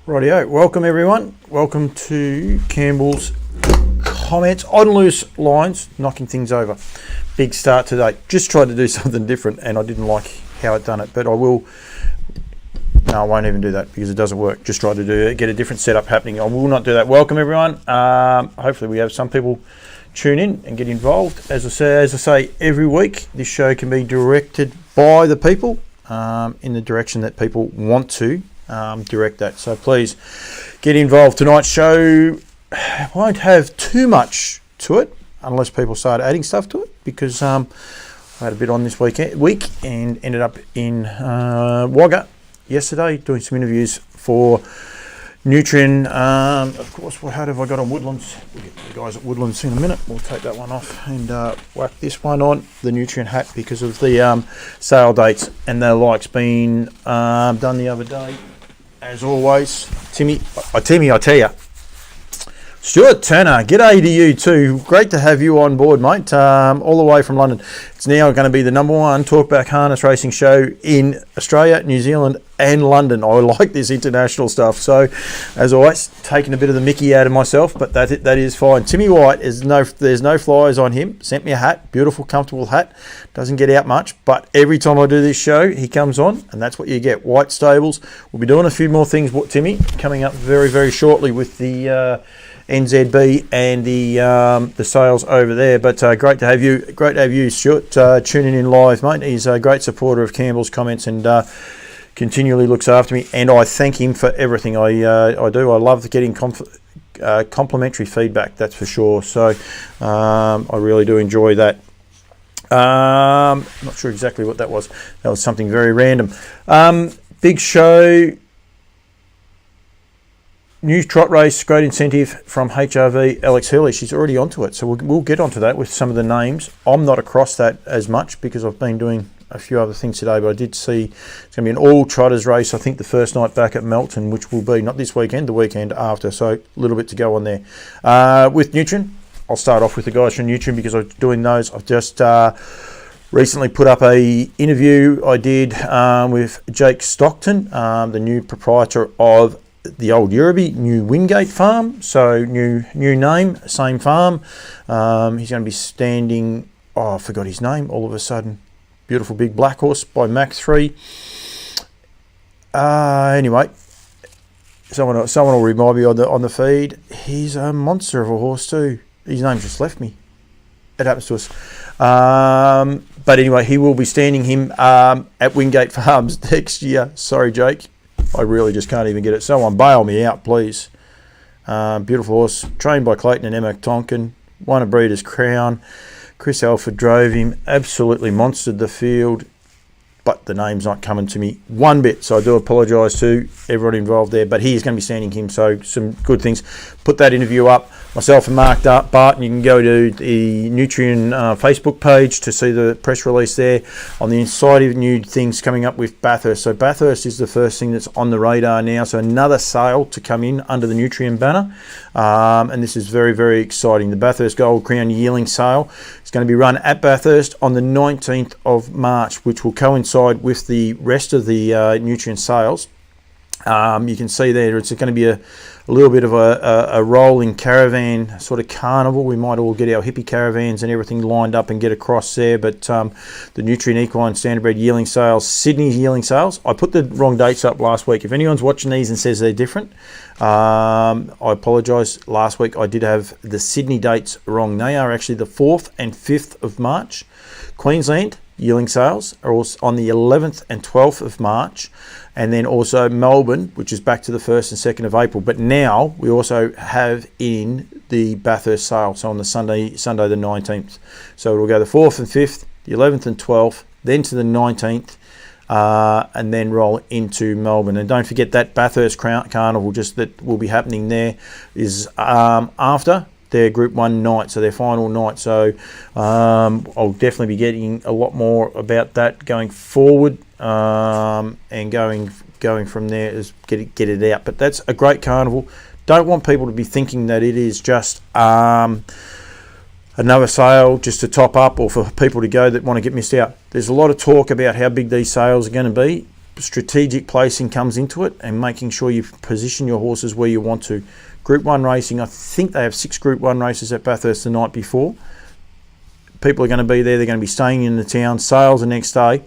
Rightio, welcome everyone. Welcome to Campbell's comments on loose lines, knocking things over. Big start today. Just tried to do something different and I didn't like how it done it, but I won't even do that because it doesn't work. Just try to get a different setup happening. I will not do that. Welcome everyone. Hopefully we have some people tune in and get involved. As I say every week, this show can be directed by the people in the direction that people want to direct that. So please get involved. Tonight's show won't have too much to it unless people start adding stuff to it, because I had a bit on this week and ended up in Wagga yesterday doing some interviews for Nutrien. Of course, what hat have I got on Woodlands? We'll get to the guys at Woodlands in a minute. We'll take that one off and whack this one on, the Nutrien hat, because of the sale dates and the likes being done the other day. As always, Timmy, I tell you, Stuart Turner, g'day to you too. Great to have you on board, mate, all the way from London. It's now going to be the #1 talkback harness racing show in Australia, New Zealand and London. I like this international stuff. So, as always, taking a bit of the mickey out of myself, but that is fine. Timmy White, there's no flyers on him. Sent me a hat, beautiful, comfortable hat. Doesn't get out much, but every time I do this show, he comes on, and that's what you get. White Stables. We'll be doing a few more things, Timmy, coming up very, very shortly with the NZB and the sales over there. But great to have you, Stuart, tuning in live, mate. He's a great supporter of Campbell's comments and continually looks after me, and I thank him for everything I do. I love getting complimentary feedback, that's for sure. So I really do enjoy that. I'm not sure exactly what that was. That was something very random. Big show. New trot race, great incentive from HRV Alex Healy. She's already onto it, so we'll get onto that with some of the names. I'm not across that as much because I've been doing a few other things today, but I did see it's going to be an all trotters race, I think the first night back at Melton, which will be not this weekend, the weekend after, so a little bit to go on there. With Nutrien, I'll start off with the guys from Nutrien because I'm doing those. I've just recently put up a interview I did with Jake Stockton, the new proprietor of the old Euroby, new Wingate farm, so new name, same farm. He's going to be standing, I forgot his name all of a sudden. Beautiful big black horse by Mach 3. Anyway, someone will remind me on the feed. He's a monster of a horse too. His name just left me. It happens to us. But anyway, he will be standing him at Wingate Farms next year. Sorry, Jake. I really just can't even get it. Someone bail me out, please. Beautiful horse, trained by Clayton and Emma Tonkin. Won a Breeders' Crown. Chris Alford drove him. Absolutely monstered the field. But the name's not coming to me one bit. So I do apologise to everyone involved there. But he is going to be standing him. So some good things. Put that interview up. Myself and Mark Barton, you can go to the Nutrien Facebook page to see the press release there. On the inside of new things coming up with Bathurst. So Bathurst is the first thing that's on the radar now. So another sale to come in under the Nutrien banner. And this is very, very exciting. The Bathurst Gold Crown Yearling Sale is going to be run at Bathurst on the 19th of March, which will coincide with the rest of the Nutrien sales. You can see there it's going to be a little bit of a rolling caravan sort of carnival. We might all get our hippie caravans and everything lined up and get across there. But the Nutrien Equine Standardbred Yearling Sales, Sydney Yearling Sales, I put the wrong dates up last week. If anyone's watching these and says they're different, I apologise. Last week I did have the Sydney dates wrong. They are actually the 4th and 5th of March. Queensland Yearling Sales are also on the 11th and 12th of March. And then also Melbourne, which is back to the 1st and 2nd of April. But now we also have in the Bathurst sale, so on the Sunday the 19th. So it'll go the 4th and 5th, the 11th and 12th, then to the 19th, and then roll into Melbourne. And don't forget that Bathurst Carnival, just that will be happening there, is after their Group 1 night, so their final night. So I'll definitely be getting a lot more about that going forward, and going from there is get it out. But that's a great carnival. Don't want people to be thinking that it is just another sale just to top up or for people to go that want to get missed out. There's a lot of talk about how big these sales are going to be. strategic placing comes into it, and making sure you position your horses where you want to. Group 1 racing, I think they have 6 Group 1 races at Bathurst the night before. People are going to be there. They're going to be staying in the town. Sales the next day.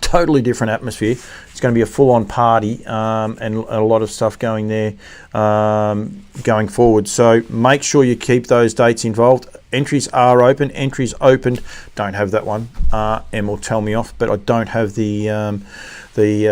Totally different atmosphere. It's going to be a full-on party and a lot of stuff going there going forward. So make sure you keep those dates involved. Entries are open. Entries opened. Don't have that one. Em will tell me off, but I don't have the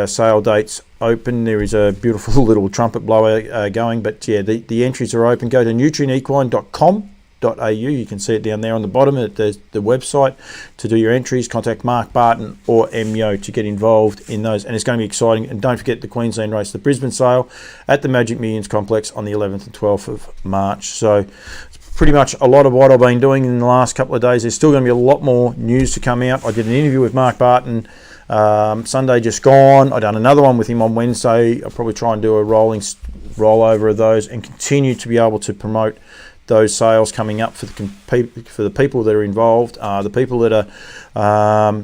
sale dates open. There is a beautiful little trumpet blower going, but yeah, the entries are open. Go to nutrienequine.com.au. You can see it down there on the bottom at the website to do your entries. Contact Mark Barton or Emyo to get involved in those, and it's going to be exciting. And don't forget the Queensland race, the Brisbane sale at the Magic Millions complex on the 11th and 12th of March. So it's pretty much a lot of what I've been doing in the last couple of days. There's still going to be a lot more news to come out. I did an interview with Mark Barton Sunday just gone. I done another one with him on Wednesday. I'll probably try and do a rollover of those and continue to be able to promote those sales coming up for the people that are involved, the people that are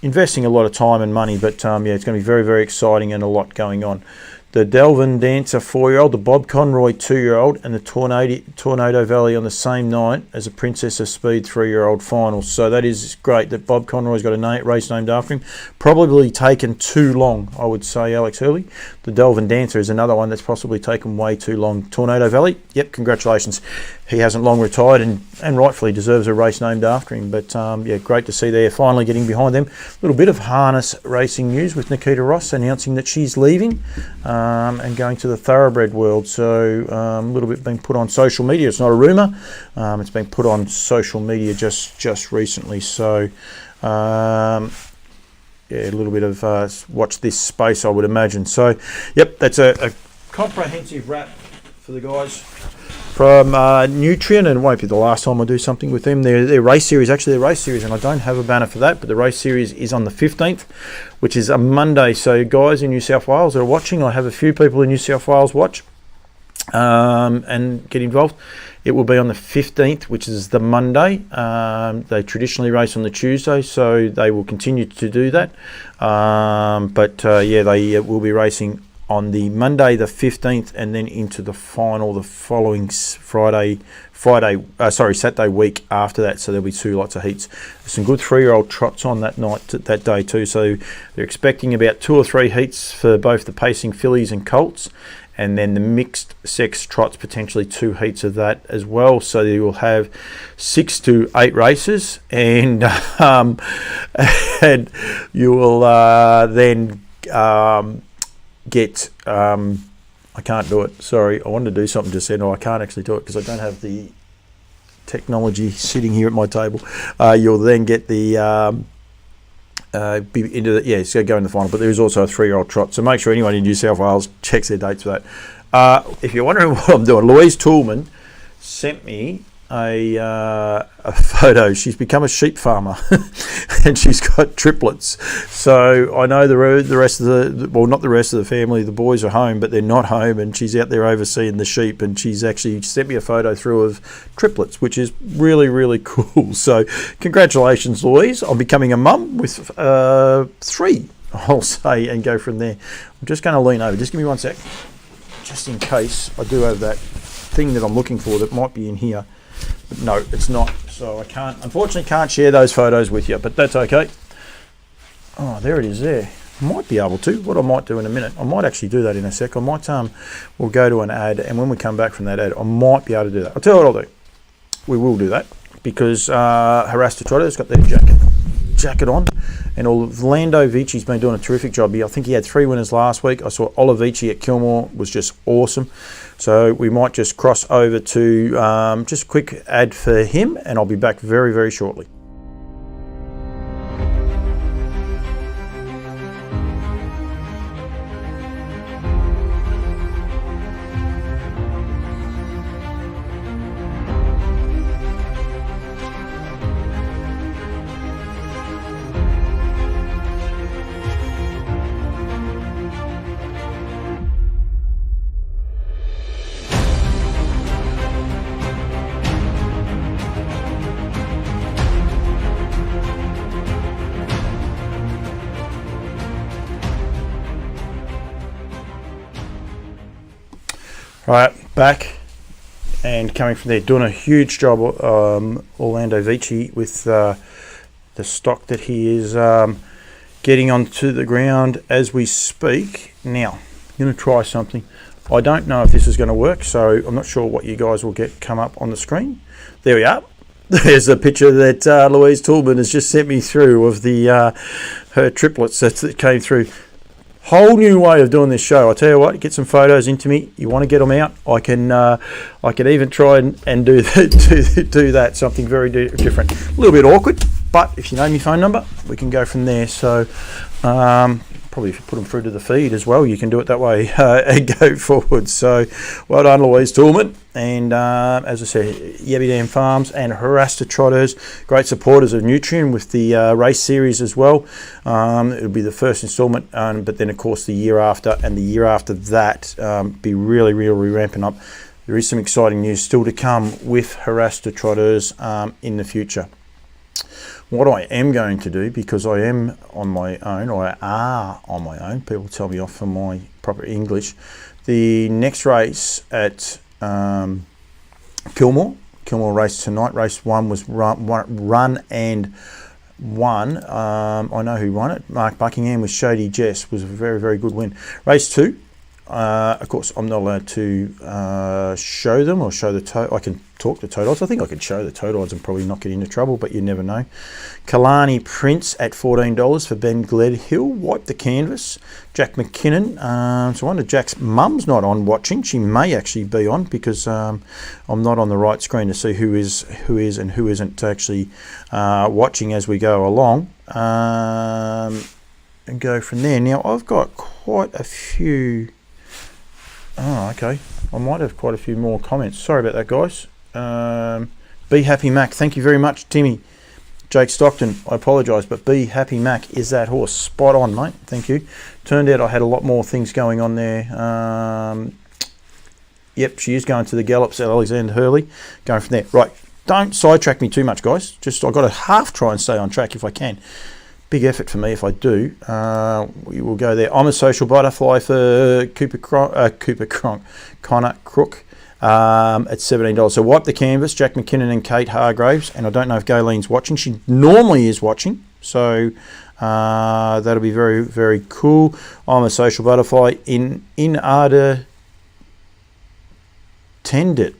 investing a lot of time and money. But yeah, it's going to be very, very exciting and a lot going on. The Delvin Dancer 4-year-old, the Bob Conroy 2-year-old, and the Tornado Valley on the same night as a Princess of Speed 3-year-old finals. So that is great that Bob Conroy's got a race named after him. Probably taken too long, I would say, Alex Hurley. The Delvin Dancer is another one that's possibly taken way too long. Tornado Valley, yep, congratulations. He hasn't long retired and rightfully deserves a race named after him. But yeah, great to see they're finally getting behind them. A little bit of harness racing news with Nikita Ross announcing that she's leaving and going to the thoroughbred world. So a little bit being put on social media. It's not a rumour. It's been put on social media just recently. So yeah, a little bit of watch this space, I would imagine. So yep, that's a comprehensive wrap for the guys from Nutrien, and it won't be the last time I do something with them. Their race series, and I don't have a banner for that, but the race series is on the 15th, which is a Monday. So guys in New South Wales that are watching, I have a few people in New South Wales watch and get involved. It will be on the 15th, which is the Monday. They traditionally race on the Tuesday, so they will continue to do that. Yeah, they will be racing on the Monday the 15th, and then into the final the following Saturday week after that. So there'll be 2 lots of heats. There's some good 3-year-old trots on that night, that day too. So they're expecting about 2 or 3 heats for both the pacing fillies and colts, and then the mixed sex trots, potentially 2 heats of that as well. So you will have 6 to 8 races, and and you will then get I can't do it, sorry, I wanted to do something just then. I can't actually do it because I don't have the technology sitting here at my table. You'll then get the be into the, yeah, it's going to go in the final, but there is also a 3-year-old trot, so make sure anyone in New South Wales checks their dates for that. If you're wondering what I'm doing, Louise Toolman sent me a photo. She's become a sheep farmer and she's got triplets. So I know the rest of not the rest of the family, the boys are home, but they're not home, and she's out there overseeing the sheep, and she's actually sent me a photo through of triplets, which is really, really cool. So congratulations, Louise, on becoming a mum with 3, I'll say, and go from there. I'm just going to lean over. Just give me 1 sec, just in case I do have that thing that I'm looking for that might be in here. But no, it's not. So I unfortunately can't share those photos with you, but that's okay. Oh, there it is there. I might be able to. What I might do in a minute, I might actually do that in a sec. I might, we'll go to an ad, and when we come back from that ad, I might be able to do that. I'll tell you what I'll do. We will do that because Harasta Trotter's got their jacket on, and Orlando Vici's been doing a terrific job here. I think he had 3 winners last week. I saw Olivici at Kilmore was just awesome. So we might just cross over to just a quick ad for him, and I'll be back very, very shortly. Right, back and coming from there, doing a huge job, Orlando Vici, with the stock that he is getting onto the ground as we speak. Now, I'm going to try something. I don't know if this is going to work, so I'm not sure what you guys will get come up on the screen. There we are. There's a picture that Louise Toulman has just sent me through of the her triplets that came through. Whole new way of doing this show. I tell you what, get some photos into me. You want to get them out? I can even try and do that. Something very different. A little bit awkward, but if you know my phone number, we can go from there. So probably if you put them through to the feed as well, you can do it that way and go forward. So well done, Louise Toulman. And as I said, Yabby Dam Farms and Harasta Trotters, great supporters of Nutrien with the race series as well. It'll be the first instalment, but then of course the year after and the year after that, be really ramping up. There is some exciting news still to come with Harasta Trotters in the future. What I am going to do, because I am on my own, or I are on my own, people tell me off for my proper English, the next race at Kilmore race tonight, race 1 was run and won. I know who won it. Mark Buckingham with Shady Jess, was a very good win. Race 2, of course, I'm not allowed to show them or show the total. I can talk the total odds. I think I could show the total odds and probably not get into trouble, but you never know. Kalani Prince at $14 for Ben Gledhill. Wipe the canvas. Jack McKinnon. So I wonder Jack's mum's not on watching. She may actually be on, because I'm not on the right screen to see who is and who isn't actually watching as we go along. And go from there. Now I've got quite a few. Oh, okay. I might have quite a few more comments. Sorry about that, guys. Be Happy Mac. Thank you very much, Timmy. Jake Stockton, I apologise, but Be Happy Mac is that horse. Spot on, mate. Thank you. Turned out I had a lot more things going on there. Yep, she is going to the gallops at Alexander Hurley. Going from there. Right, don't sidetrack me too much, guys. Just I've got to half try and stay on track if I can. Big effort for me if I do. We will go there. I'm a social butterfly for Connor Crook at $17. So wipe the canvas, Jack McKinnon and Kate Hargraves. And I don't know if Galen's watching. She normally is watching. So that'll be very cool. I'm a social butterfly in Arda Tendit.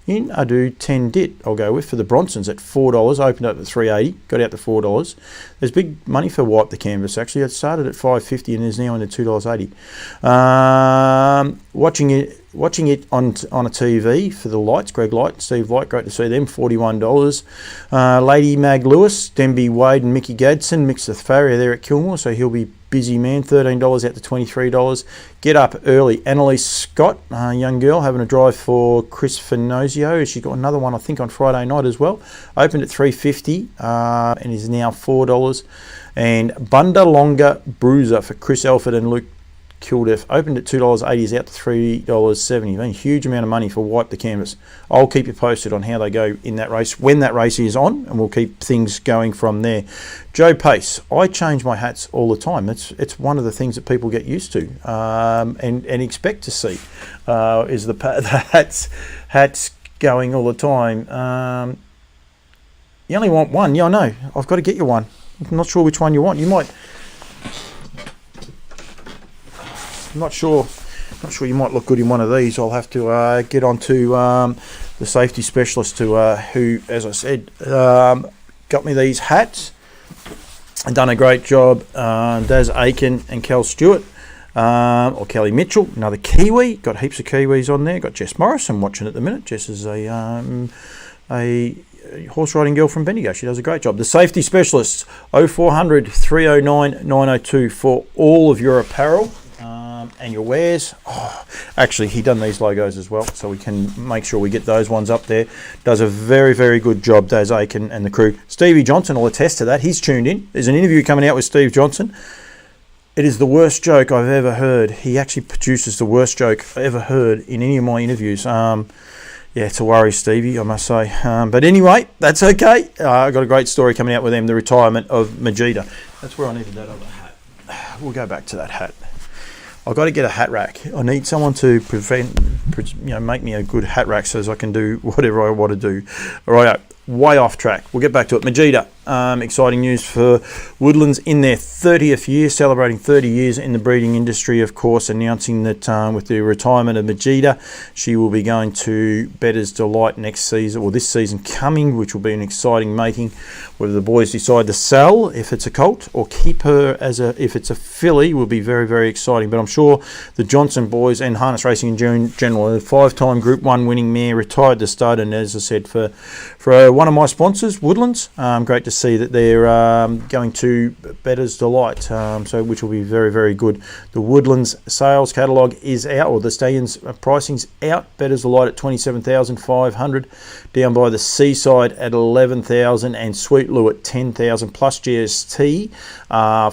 In Adu Tendit, I'll go with, for the Bronsons at $4. Opened up at $3.80, got out to $4. There's big money for Wipe the Canvas, actually. It started at $5.50 and is now in at $2.80. Watching it on a TV for the Lights, Greg Light, Steve Light, great to see them, $41. Lady Mag Lewis, Denby Wade and Mickey Gadsden, mixed with Farrier there at Kilmore, so he'll be busy man, $13 out to $23. Get Up Early, Annalise Scott, young girl, having a drive for Chris Finozio. She's got another one, I think, on Friday night as well. Opened at $3.50 and is now $4. And Bundalonga Bruiser for Chris Elford and Luke Kilduff, opened at $2.80, is out to $3.70. A huge amount of money for Wipe the Canvas. I'll keep you posted on how they go in that race when that race is on, and we'll keep things going from there. Joe Pace, I change my hats all the time. It's one of the things that people get used to and expect to see is the hats going all the time. You only want one. Yeah, I know. I've got to get you one. I'm not sure which one you want. You might. I'm not sure you might look good in one of these. I'll have to get on to the safety specialist who, as I said, got me these hats and done a great job. Daz Aiken and Kel Stewart, or Kelly Mitchell, another Kiwi. Got heaps of Kiwis on there. Got Jess Morrison watching at the minute. Jess is a horse riding girl from Bendigo. She does a great job. The safety specialists, 0400 309 902 for all of your apparel and your wares. Actually, he done these logos as well, so we can make sure we get those ones up there. Does a very good job, Daz Aiken and the crew. Stevie Johnson will attest to that. He's tuned in. There's an interview coming out with Steve Johnson. It is the worst joke I've ever heard. He actually produces the worst joke I've ever heard in any of my interviews. Yeah, it's a worry, Stevie, I must say. But anyway, that's okay. I've got a great story coming out with them, the retirement of Majida. That's where I needed that other hat. We'll go back to that hat. I've got to get a hat rack. I need someone to make me a good hat rack so as I can do whatever I want to do. All right, way off track. We'll get back to it. Majida, exciting news for Woodlands in their 30th year, celebrating 30 years in the breeding industry, of course, announcing that with the retirement of Majida, she will be going to Bettor's Delight next season, or this season coming, which will be an exciting mating. Whether the boys decide to sell if it's a colt or keep her if it's a filly will be very, very exciting. But I'm sure the Johnson boys and harness racing in general, a 5-time Group 1 winning mare, retired to stud, and as I said, for one of my sponsors, Woodlands, great to see that they're going to Bettor's Delight, which will be very, very good. The Woodlands sales catalogue is out, or the stallions pricing's out. Bettor's Delight at $27,500, down by the Seaside at $11,000, and Sweet Lou at $10,000 plus GST,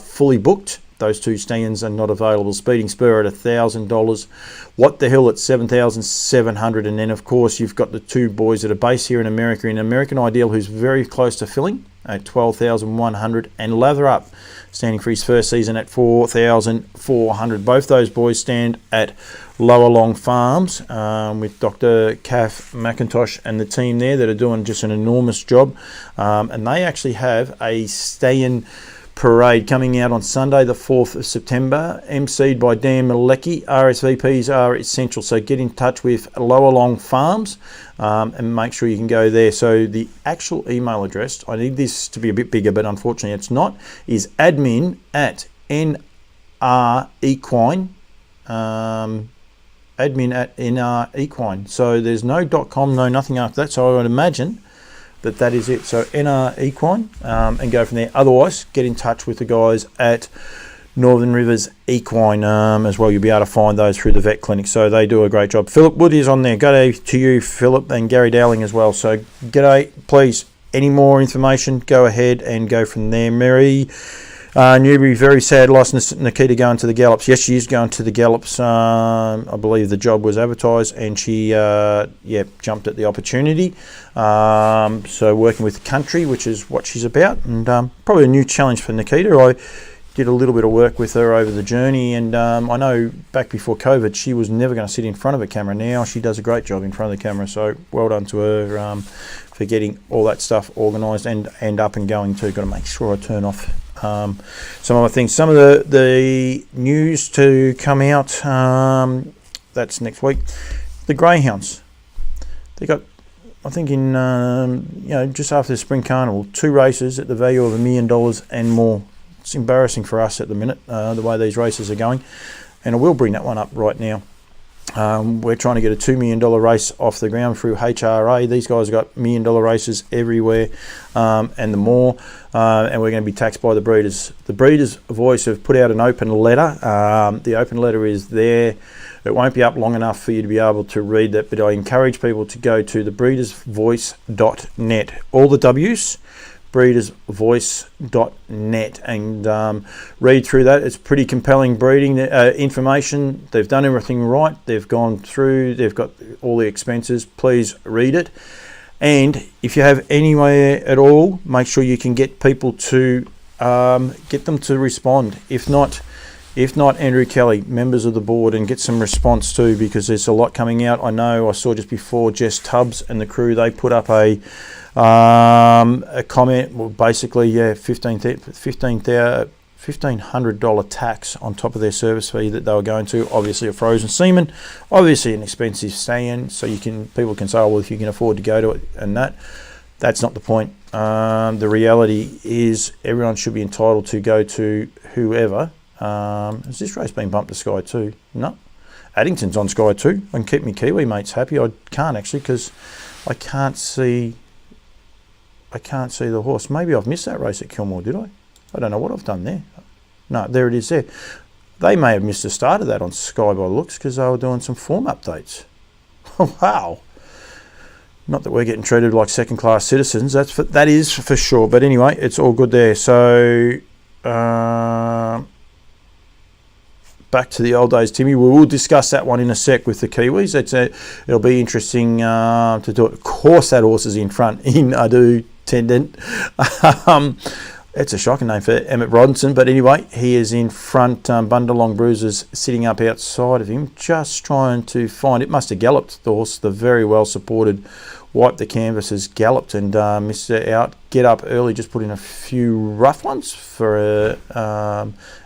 fully booked. Those two stallions are not available. Speeding Spur at $1,000. What the Hill at $7,700. And then, of course, you've got the two boys that are based here in America. In American Ideal, who's very close to filling, at $12,100. And Lather Up, standing for his first season at $4,400. Both those boys stand at Lower Long Farms with Dr. Kath McIntosh and the team there that are doing just an enormous job. And they actually have a stallion parade coming out on Sunday the 4th of September, emceed by Dan Malecki. RSVPs are essential, so get in touch with Lower Long Farms and make sure you can go there. So the actual email address, I need this to be a bit bigger, but unfortunately it's not, is admin at NR Equine. So there's no .com, no nothing after that, so I would imagine that is it. So NR Equine, and go from there. Otherwise, get in touch with the guys at Northern Rivers Equine as well. You'll be able to find those through the vet clinic. So they do a great job. Philip Wood is on there. G'day to you, Philip, and Gary Dowling as well. So g'day. Please, any more information, go ahead and go from there. Mary Newbury, very sad loss. Nikita going to the Gallops. Yes, she is going to the Gallops. I believe the job was advertised, and she jumped at the opportunity. So working with the country, which is what she's about, and probably a new challenge for Nikita. I did a little bit of work with her over the journey, and I know back before COVID she was never going to sit in front of a camera. Now she does a great job in front of the camera, so well done to her for getting all that stuff organised and up and going too. Got to make sure I turn off some other things. Some of the news to come out, that's next week. The Greyhounds, they got, I think in just after the Spring Carnival, 2 races at the value of $1 million and more. It's embarrassing for us at the minute, the way these races are going, and I will bring that one up right now. We're trying to get a $2 million race off the ground through HRA. These guys have got $1 million races everywhere, and the more, and we're going to be taxed by the breeders. The Breeders' Voice have put out an open letter. The open letter is there. It won't be up long enough for you to be able to read that, but I encourage people to go to thebreedersvoice.net. All the W's, breedersvoice.net, and read through that. It's pretty compelling breeding information. They've done everything right. They've gone through, they've got all the expenses. Please read it. And if you have anywhere at all, make sure you can get people to get them to respond. If not, Andrew Kelly, members of the board, and get some response too, because there's a lot coming out. I know I saw just before Jess Tubbs and the crew, they put up a comment, well, basically, $1,500 tax on top of their service fee that they were going to. Obviously a frozen semen, obviously an expensive stay-in, so people can say, oh, well, if you can afford to go to it, and that's not the point. The reality is everyone should be entitled to go to whoever. Has this race been bumped to Sky 2? No. Addington's on Sky 2. I can keep my Kiwi mates happy. I can't actually, because I can't see the horse. Maybe I've missed that race at Kilmore, did I? I don't know what I've done there. No, there it is there. They may have missed the start of that on Sky by looks, because they were doing some form updates. Wow. Not that we're getting treated like second-class citizens. That is for sure. But anyway, it's all good there. So back to the old days, Timmy. We will discuss that one in a sec with the Kiwis. It'll be interesting to do it. Of course, that horse is in front in Adu Tendent. It's a shocking name for Emmett Robinson, but anyway, he is in front. Bundalong Bruiser's sitting up outside of him, just trying to find it. Must have galloped the horse. The very well supported Wipe the Canvas has galloped and missed it out. Get Up Early just put in a few rough ones for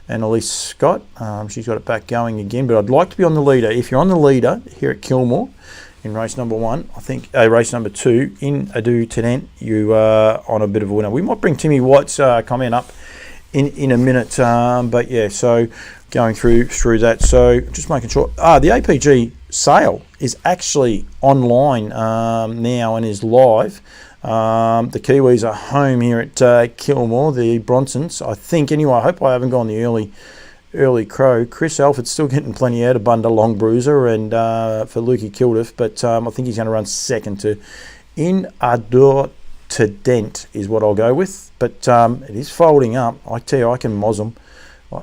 Annalise Scott. She's got it back going again, but I'd like to be on the leader. If you're on the leader here at Kilmore in race number 1, I think race number 2 in Ado Tenant, you are on a bit of a winner. We might bring Timmy White's comment up in a minute, but yeah, so going through that. So just making sure. The APG sale is actually online now and is live. The Kiwis are home here at Kilmore, the Bronsons, I think. Anyway, I hope I haven't gone the early crow. Chris Alford's still getting plenty out of Bundalong Bruiser and for Lukey Kilduff, but I think he's going to run second to In Adore to Dent is what I'll go with. But it is folding up. I tell you, I can moz him.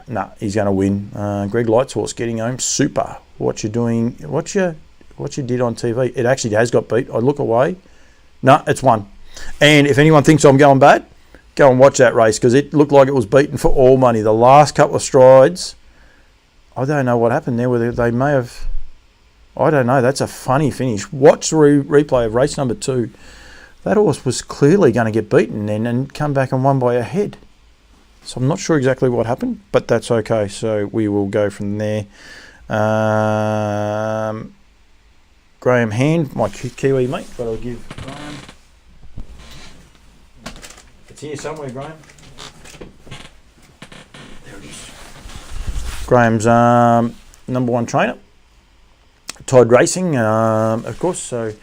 Nah, he's going to win. Greg Lighthorse getting home. Super. What you're doing, what you did on TV. It actually has got beat. I look away. No, it's won. And if anyone thinks I'm going bad, go and watch that race because it looked like it was beaten for all money. The last couple of strides, I don't know what happened there. Whether they may have, I don't know. That's a funny finish. Watch the replay of race number 2. That horse was clearly going to get beaten then and come back and won by a head. So I'm not sure exactly what happened, but that's okay. So we will go from there. Graham Hand, my Kiwi mate, but I'll give Graham. It's here somewhere, Graham. There it is. Graham's number 1 trainer. Tide Racing, of course. So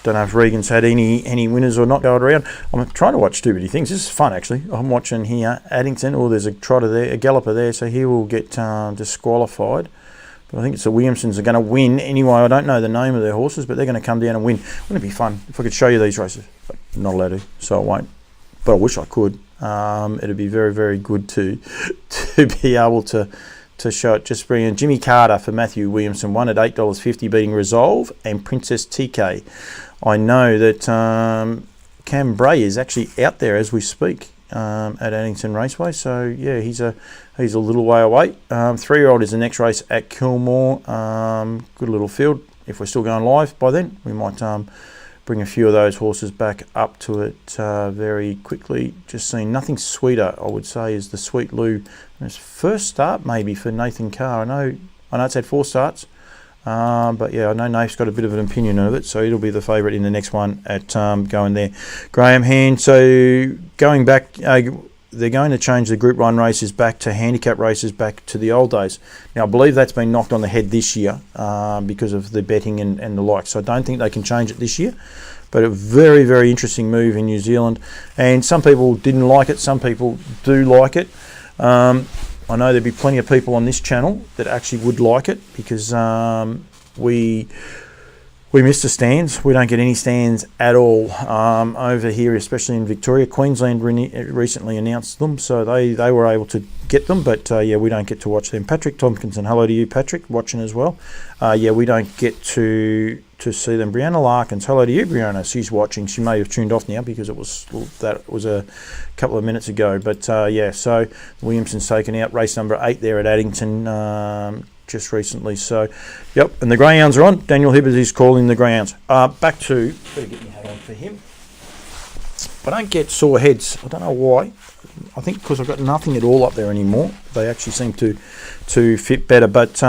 don't know if Regan's had any winners or not going around. I'm trying to watch too many things. This is fun, actually. I'm watching here Addington. Oh, there's a trotter there, a galloper there, so he will get disqualified. But I think it's the Williamsons are going to win. Anyway, I don't know the name of their horses, but they're going to come down and win. Wouldn't it be fun if I could show you these races? But I'm not allowed to, so I won't. But I wish I could. It'd be very, very good to be able to show it. Just bring in Jimmy Carter for Matthew Williamson, won at $8.50, beating Resolve and Princess TK. I know that Cam Bray is actually out there as we speak at Addington Raceway. So yeah, he's a little way away. 3-year-old is the next race at Kilmore. Good little field. If we're still going live by then, we might bring a few of those horses back up to it very quickly. Just seen nothing sweeter, I would say, is the Sweet Lou. His first start maybe for Nathan Carr. I know it's had 4 starts. But yeah, I know Nate's got a bit of an opinion of it, so it'll be the favourite in the next one at going there. Graham Hand, so going back, they're going to change the Group 1 races back to handicap races back to the old days. Now, I believe that's been knocked on the head this year because of the betting and the like, so I don't think they can change it this year. But a very, very interesting move in New Zealand. And some people didn't like it, some people do like it. I know there'd be plenty of people on this channel that actually would like it because we miss the stands. We don't get any stands at all over here, especially in Victoria. Queensland recently announced them, so they were able to get them, but yeah, we don't get to watch them. Patrick Tompkinson, hello to you, Patrick, watching as well. Yeah, we don't get to see them. Brianna Larkins, hello to you, Brianna. She's watching. She may have tuned off now because it was a couple of minutes ago. But yeah, so Williamson's taken out race number 8 there at Addington just recently. So, yep, and the greyhounds are on. Daniel Hibbers is calling the greyhounds. Back to, better get my hat on for him. I don't get sore heads. I don't know why. I think because I've got nothing at all up there anymore. They actually seem to fit better. But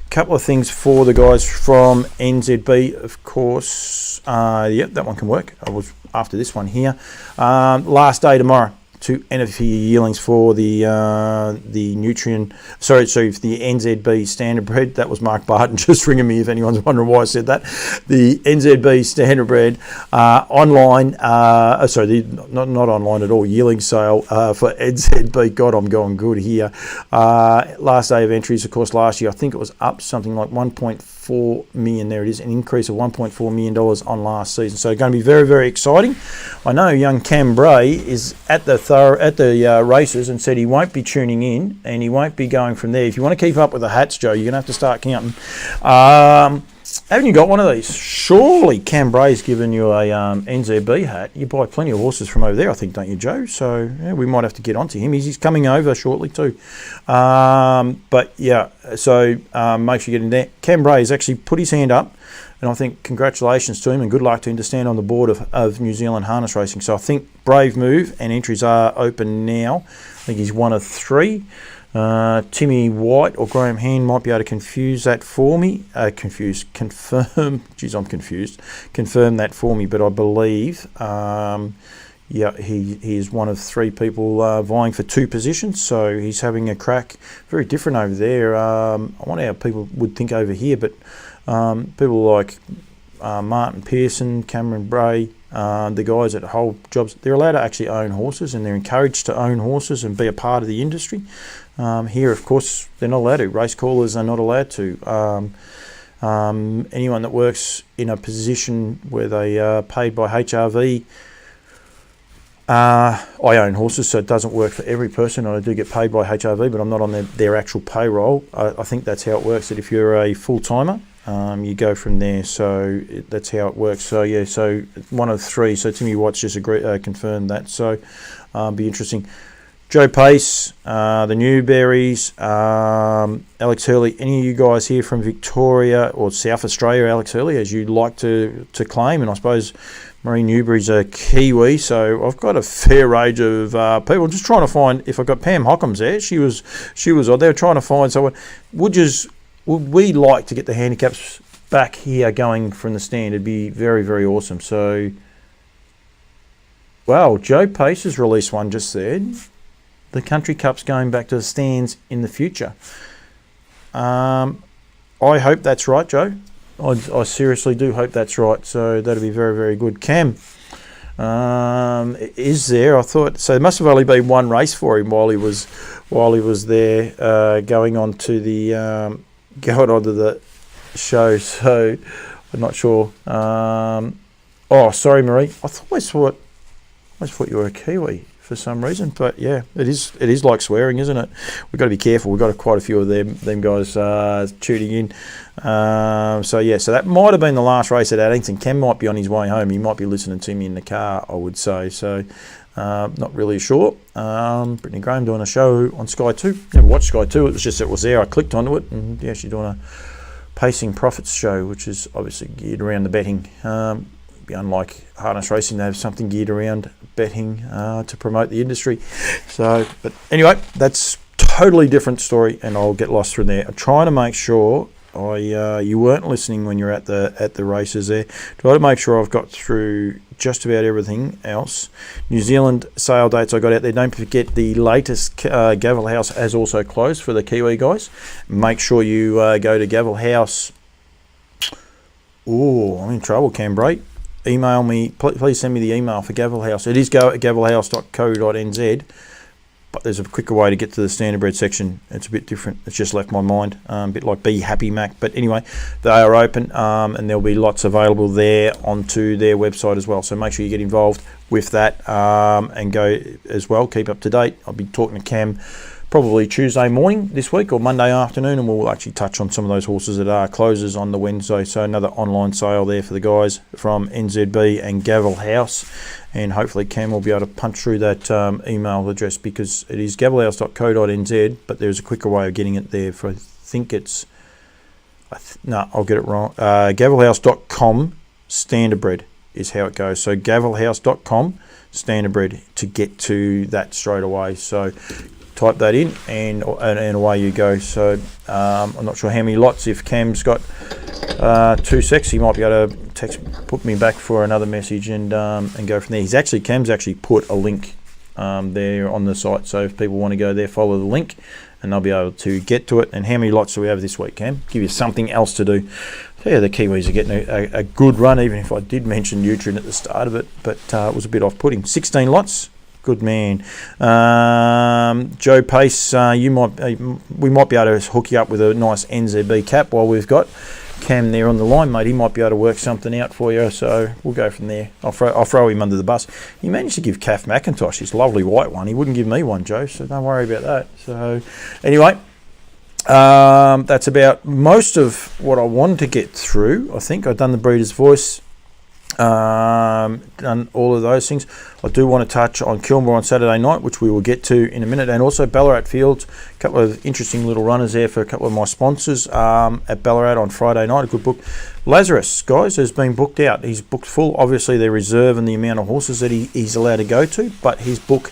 couple of things for the guys from NZB, of course. Yep, that one can work. I was after this one here. Last day tomorrow to enter for your yearlings for the Nutrien. Sorry, for the NZB Standard Bred. That was Mark Barton just ringing me if anyone's wondering why I said that. The NZB Standard Bred online. Not online at all. Yearling sale for NZB. God, I'm going good here. Last day of entries, of course, last year I think it was up something like 1.4 million. There it is, an increase of $1.4 million on last season. So going to be very, very exciting. I know young Cam Bray is at the races and said he won't be tuning in and he won't be going from there. If you want to keep up with the hats, Joe, you're going to have to start counting. haven't you got one of these? Surely Cambray's given you a NZB hat. You buy plenty of horses from over there, I think, don't you, Joe? So yeah, we might have to get onto him. He's coming over shortly too. But yeah, so make sure you get in there. Cambray has actually put his hand up, and I think congratulations to him and good luck to him to stand on the board of New Zealand harness racing. So I think brave move, and entries are open now. I think he's one of 3. Timmy White or Graham Hand might be able to confuse that for me. Confirm. Geez, I'm confused. Confirm that for me, but I believe, he is one of 3 people vying for 2 positions. So he's having a crack. Very different over there. I wonder how people would think over here, but people like Martin Pearson, Cameron Bray, the guys that hold jobs, they're allowed to actually own horses, and they're encouraged to own horses and be a part of the industry. Here, of course, they're not allowed to. Race callers are not allowed to. Anyone that works in a position where they are paid by HRV, I own horses, so it doesn't work for every person. I do get paid by HRV, but I'm not on their actual payroll. I think that's how it works, that if you're a full-timer, you go from there. So that's how it works. So yeah, so one of 3. So Timmy White's just confirmed that. So be interesting. Joe Pace, the Newberries, Alex Hurley. Any of you guys here from Victoria or South Australia, Alex Hurley, as you'd like to claim? And I suppose Marie Newberry's a Kiwi, so I've got a fair range of people. I'm just trying to find if I've got Pam Hockham's there. She was on there trying to find someone. Would we like to get the handicaps back here going from the stand? It'd be very, very awesome. So, wow, Joe Pace has released one just said. The Country Cup's going back to the stands in the future. I hope that's right, Joe. I seriously do hope that's right. So that'll be very, very good. Cam, is there? I thought so. There must have only been one race for him while he was there, going on to the show. So I'm not sure. Sorry, Marie. I thought you were a Kiwi for some reason, but yeah, it is like swearing, isn't it? We've got to be careful. We've got quite a few of them guys tuning in. So that might have been the last race at Addington. Cam might be on his way home. He might be listening to me in the car, I would say. So not really sure. Brittany Graham doing a show on Sky 2. Never watched Sky 2. It was there. I clicked onto it, and yeah, she's doing a Pacing Profits show, which is obviously geared around the betting. Be unlike harness racing, they have something geared around betting to promote the industry. So, but anyway, that's totally different story, and I'll get lost through there. I'm trying to make sure you weren't listening when you're at the races there. Try to make sure I've got through just about everything else. New Zealand sale dates I got out there. Don't forget the latest Gavel House has also closed for the Kiwi guys. Make sure you go to Gavel House. Oh, I'm in trouble, Cambray. Email me, please send me the email for Gavel House. It is go at gavelhouse.co.nz, but there's a quicker way to get to the standardbred section. It's a bit different. It's just left my mind, a bit like Be Happy Mac. But anyway, they are open, and there'll be lots available there onto their website as well. So make sure you get involved with that and go as well. Keep up to date. I'll be talking to Cam probably Tuesday morning this week or Monday afternoon, and we'll actually touch on some of those horses that are closes on the Wednesday. So another online sale there for the guys from NZB and Gavel House, and hopefully Cam will be able to punch through that email address, because it is gavelhouse.co.nz, but there's a quicker way of getting it there. For I think it's I'll get it wrong. Gavelhouse.com standardbred is how it goes. So gavelhouse.com standardbred to get to that straight away. So type that in and away you go. So I'm not sure how many lots. If Cam's got 2 secs, he might be able to put me back for another message and go from there. Cam's actually put a link there on the site, so if people want to go there, follow the link and they'll be able to get to it. And how many lots do we have this week, Cam? Give you something else to do. So yeah, the Kiwis are getting a good run, even if I did mention Nutrient at the start of it, but it was a bit off-putting. 16 lots. Good man. Joe Pace, we might be able to hook you up with a nice NZB cap while we've got Cam there on the line, mate. He might be able to work something out for you, so we'll go from there. I'll throw him under the bus. He managed to give Kath McIntosh his lovely white one. He wouldn't give me one, Joe, so don't worry about that. So anyway, That's about most of what I wanted to get through. I think I've done the Breeder's Voice, done all of those things. I do want to touch on Kilmore on Saturday night, which we will get to in a minute, and also Ballarat Fields. A couple of interesting little runners there for a couple of my sponsors at Ballarat on Friday night. A good book. Lazarus, guys, has been booked out. He's booked full. Obviously, they reserve and the amount of horses that he's allowed to go to, but his book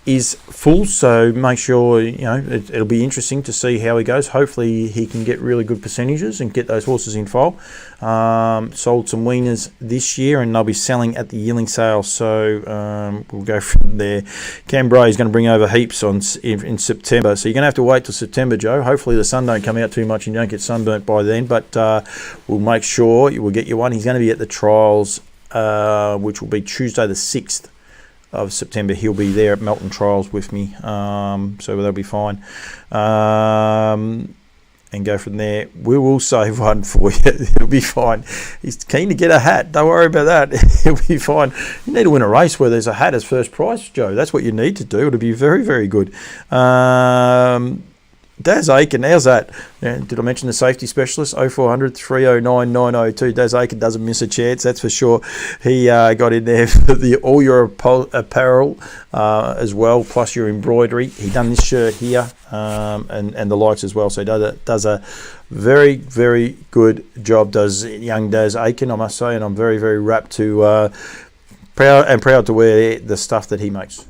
is full, so make sure, it'll be interesting to see how he goes. Hopefully he can get really good percentages and get those horses in foal. Sold some weaners this year and they'll be selling at the yearling sale, so we'll go from there. Cambrai is going to bring over heaps in September, so you're going to have to wait till September, Joe. Hopefully the sun don't come out too much and you don't get sunburnt by then, but we'll make sure we'll get you one. He's going to be at the trials, which will be Tuesday the 6th of September. He'll be there at Melton Trials with me, so that'll be fine, and go from there. We will save one for you. It'll be fine. He's keen to get a hat. Don't worry about that. He'll be fine. You need to win a race where there's a hat as first prize, Joe. That's what you need to do. It'll be very, very good. Daz Aiken, how's that? Did I mention the safety specialist? 0400 309 902. Daz Aiken doesn't miss a chance, that's for sure. He got in there for all your apparel as well, plus your embroidery. He done this shirt here and the likes as well. So he does a very, very good job, does young Daz Aiken, I must say. And I'm very, very rapt to proud to wear the stuff that he makes.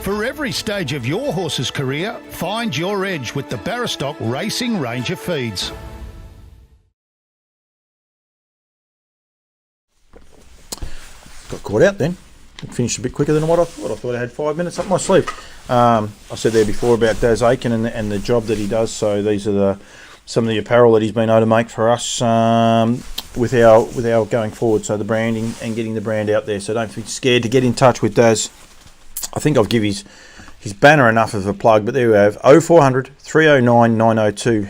For every stage of your horse's career, find your edge with the Bathurst Racing range of feeds. Got caught out then. It finished a bit quicker than what I thought. I thought I had 5 minutes up my sleeve. I said there before about Daz Aiken and the job that he does. So these are some of the apparel that he's been able to make for us with our going forward. So the branding and getting the brand out there. So don't be scared to get in touch with Daz. I think I'll give his banner enough of a plug, but there we have 0400 309 902.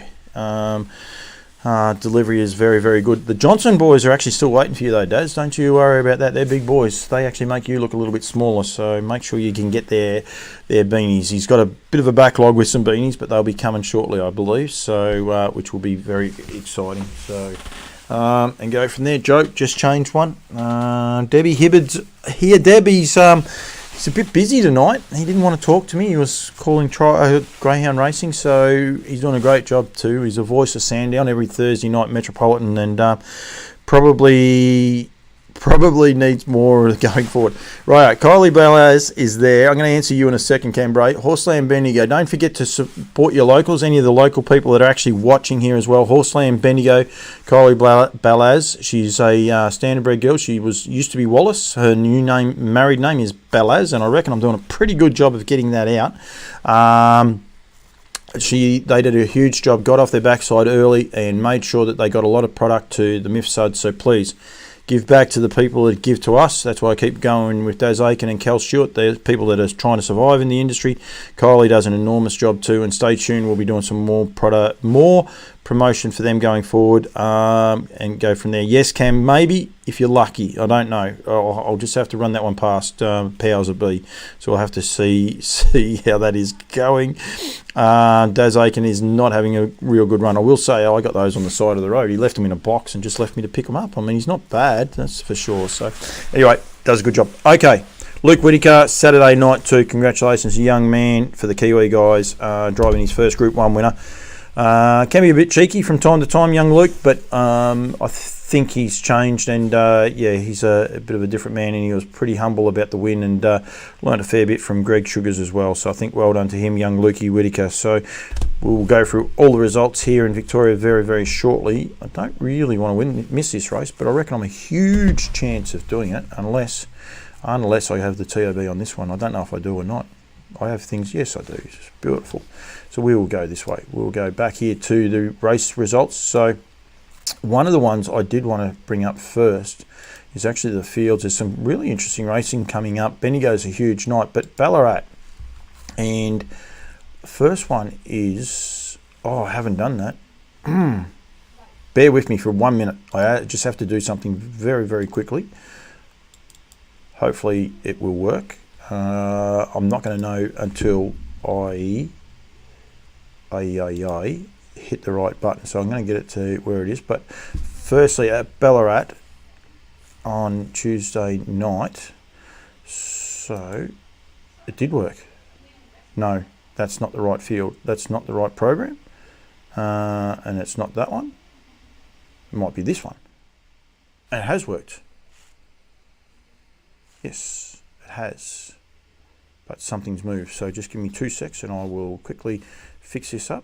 Delivery is very, very good. The Johnson boys are actually still waiting for you though, Daz. Don't you worry about that. They're big boys. They actually make you look a little bit smaller, so make sure you can get their beanies. He's got a bit of a backlog with some beanies, but they'll be coming shortly, I believe, so which will be very exciting. So and go from there. Joe just changed one. Debbie Hibbard's here. Debbie's he's a bit busy tonight. He didn't want to talk to me. He was calling Greyhound Racing, so he's doing a great job too. He's a voice of Sandown every Thursday night, Metropolitan, and probably needs more going forward. Right, Kylie Balaz is there. I'm going to answer you in a second, Cambrai. Horseland Bendigo. Don't forget to support your locals, any of the local people that are actually watching here as well. Horseland Bendigo, Kylie Balaz. She's a standardbred girl. She used to be Wallace. Her married name is Balaz, and I reckon I'm doing a pretty good job of getting that out. They did a huge job, got off their backside early and made sure that they got a lot of product to the MIF Suds, so please give back to the people that give to us. That's why I keep going with Daz Aiken and Cal Stewart. They're people that are trying to survive in the industry. Kylie does an enormous job too, and stay tuned. We'll be doing some more promotion for them going forward, and go from there. Yes, Cam, maybe if you're lucky. I don't know. I'll just have to run that one past Powers of B. So I'll have to see how that is going. Daz Aiken is not having a real good run. I will say I got those on the side of the road. He left them in a box and just left me to pick them up. I mean, he's not bad, that's for sure. So anyway, does a good job. Okay, Luke Whittaker, Saturday night too. Congratulations, young man, for the Kiwi guys, driving his first Group 1 winner. Can be a bit cheeky from time to time, young Luke, but I think he's changed, and he's a bit of a different man, and he was pretty humble about the win, and learned a fair bit from Greg Sugars as well. So I think well done to him, young Lukey Whittaker. So we'll go through all the results here in Victoria very, very shortly. I don't really want to miss this race, but I reckon I'm a huge chance of doing it unless I have the TOB on this one. I don't know if I do or not. I have things, yes I do. It's beautiful. So we will go this way. We'll go back here to the race results. So one of the ones I did want to bring up first is actually the fields. There's some really interesting racing coming up. Bendigo's a huge night, but Ballarat. And the first one is, I haven't done that. Bear with me for 1 minute. I just have to do something very, very quickly. Hopefully it will work. I'm not going to know until I hit the right button. So I'm going to get it to where it is. But firstly, at Ballarat on Tuesday night. So it did work. No, that's not the right field. That's not the right program. And it's not that one. It might be this one. And it has worked. Yes, it has. But something's moved. So just give me 2 seconds and I will quickly fix this up.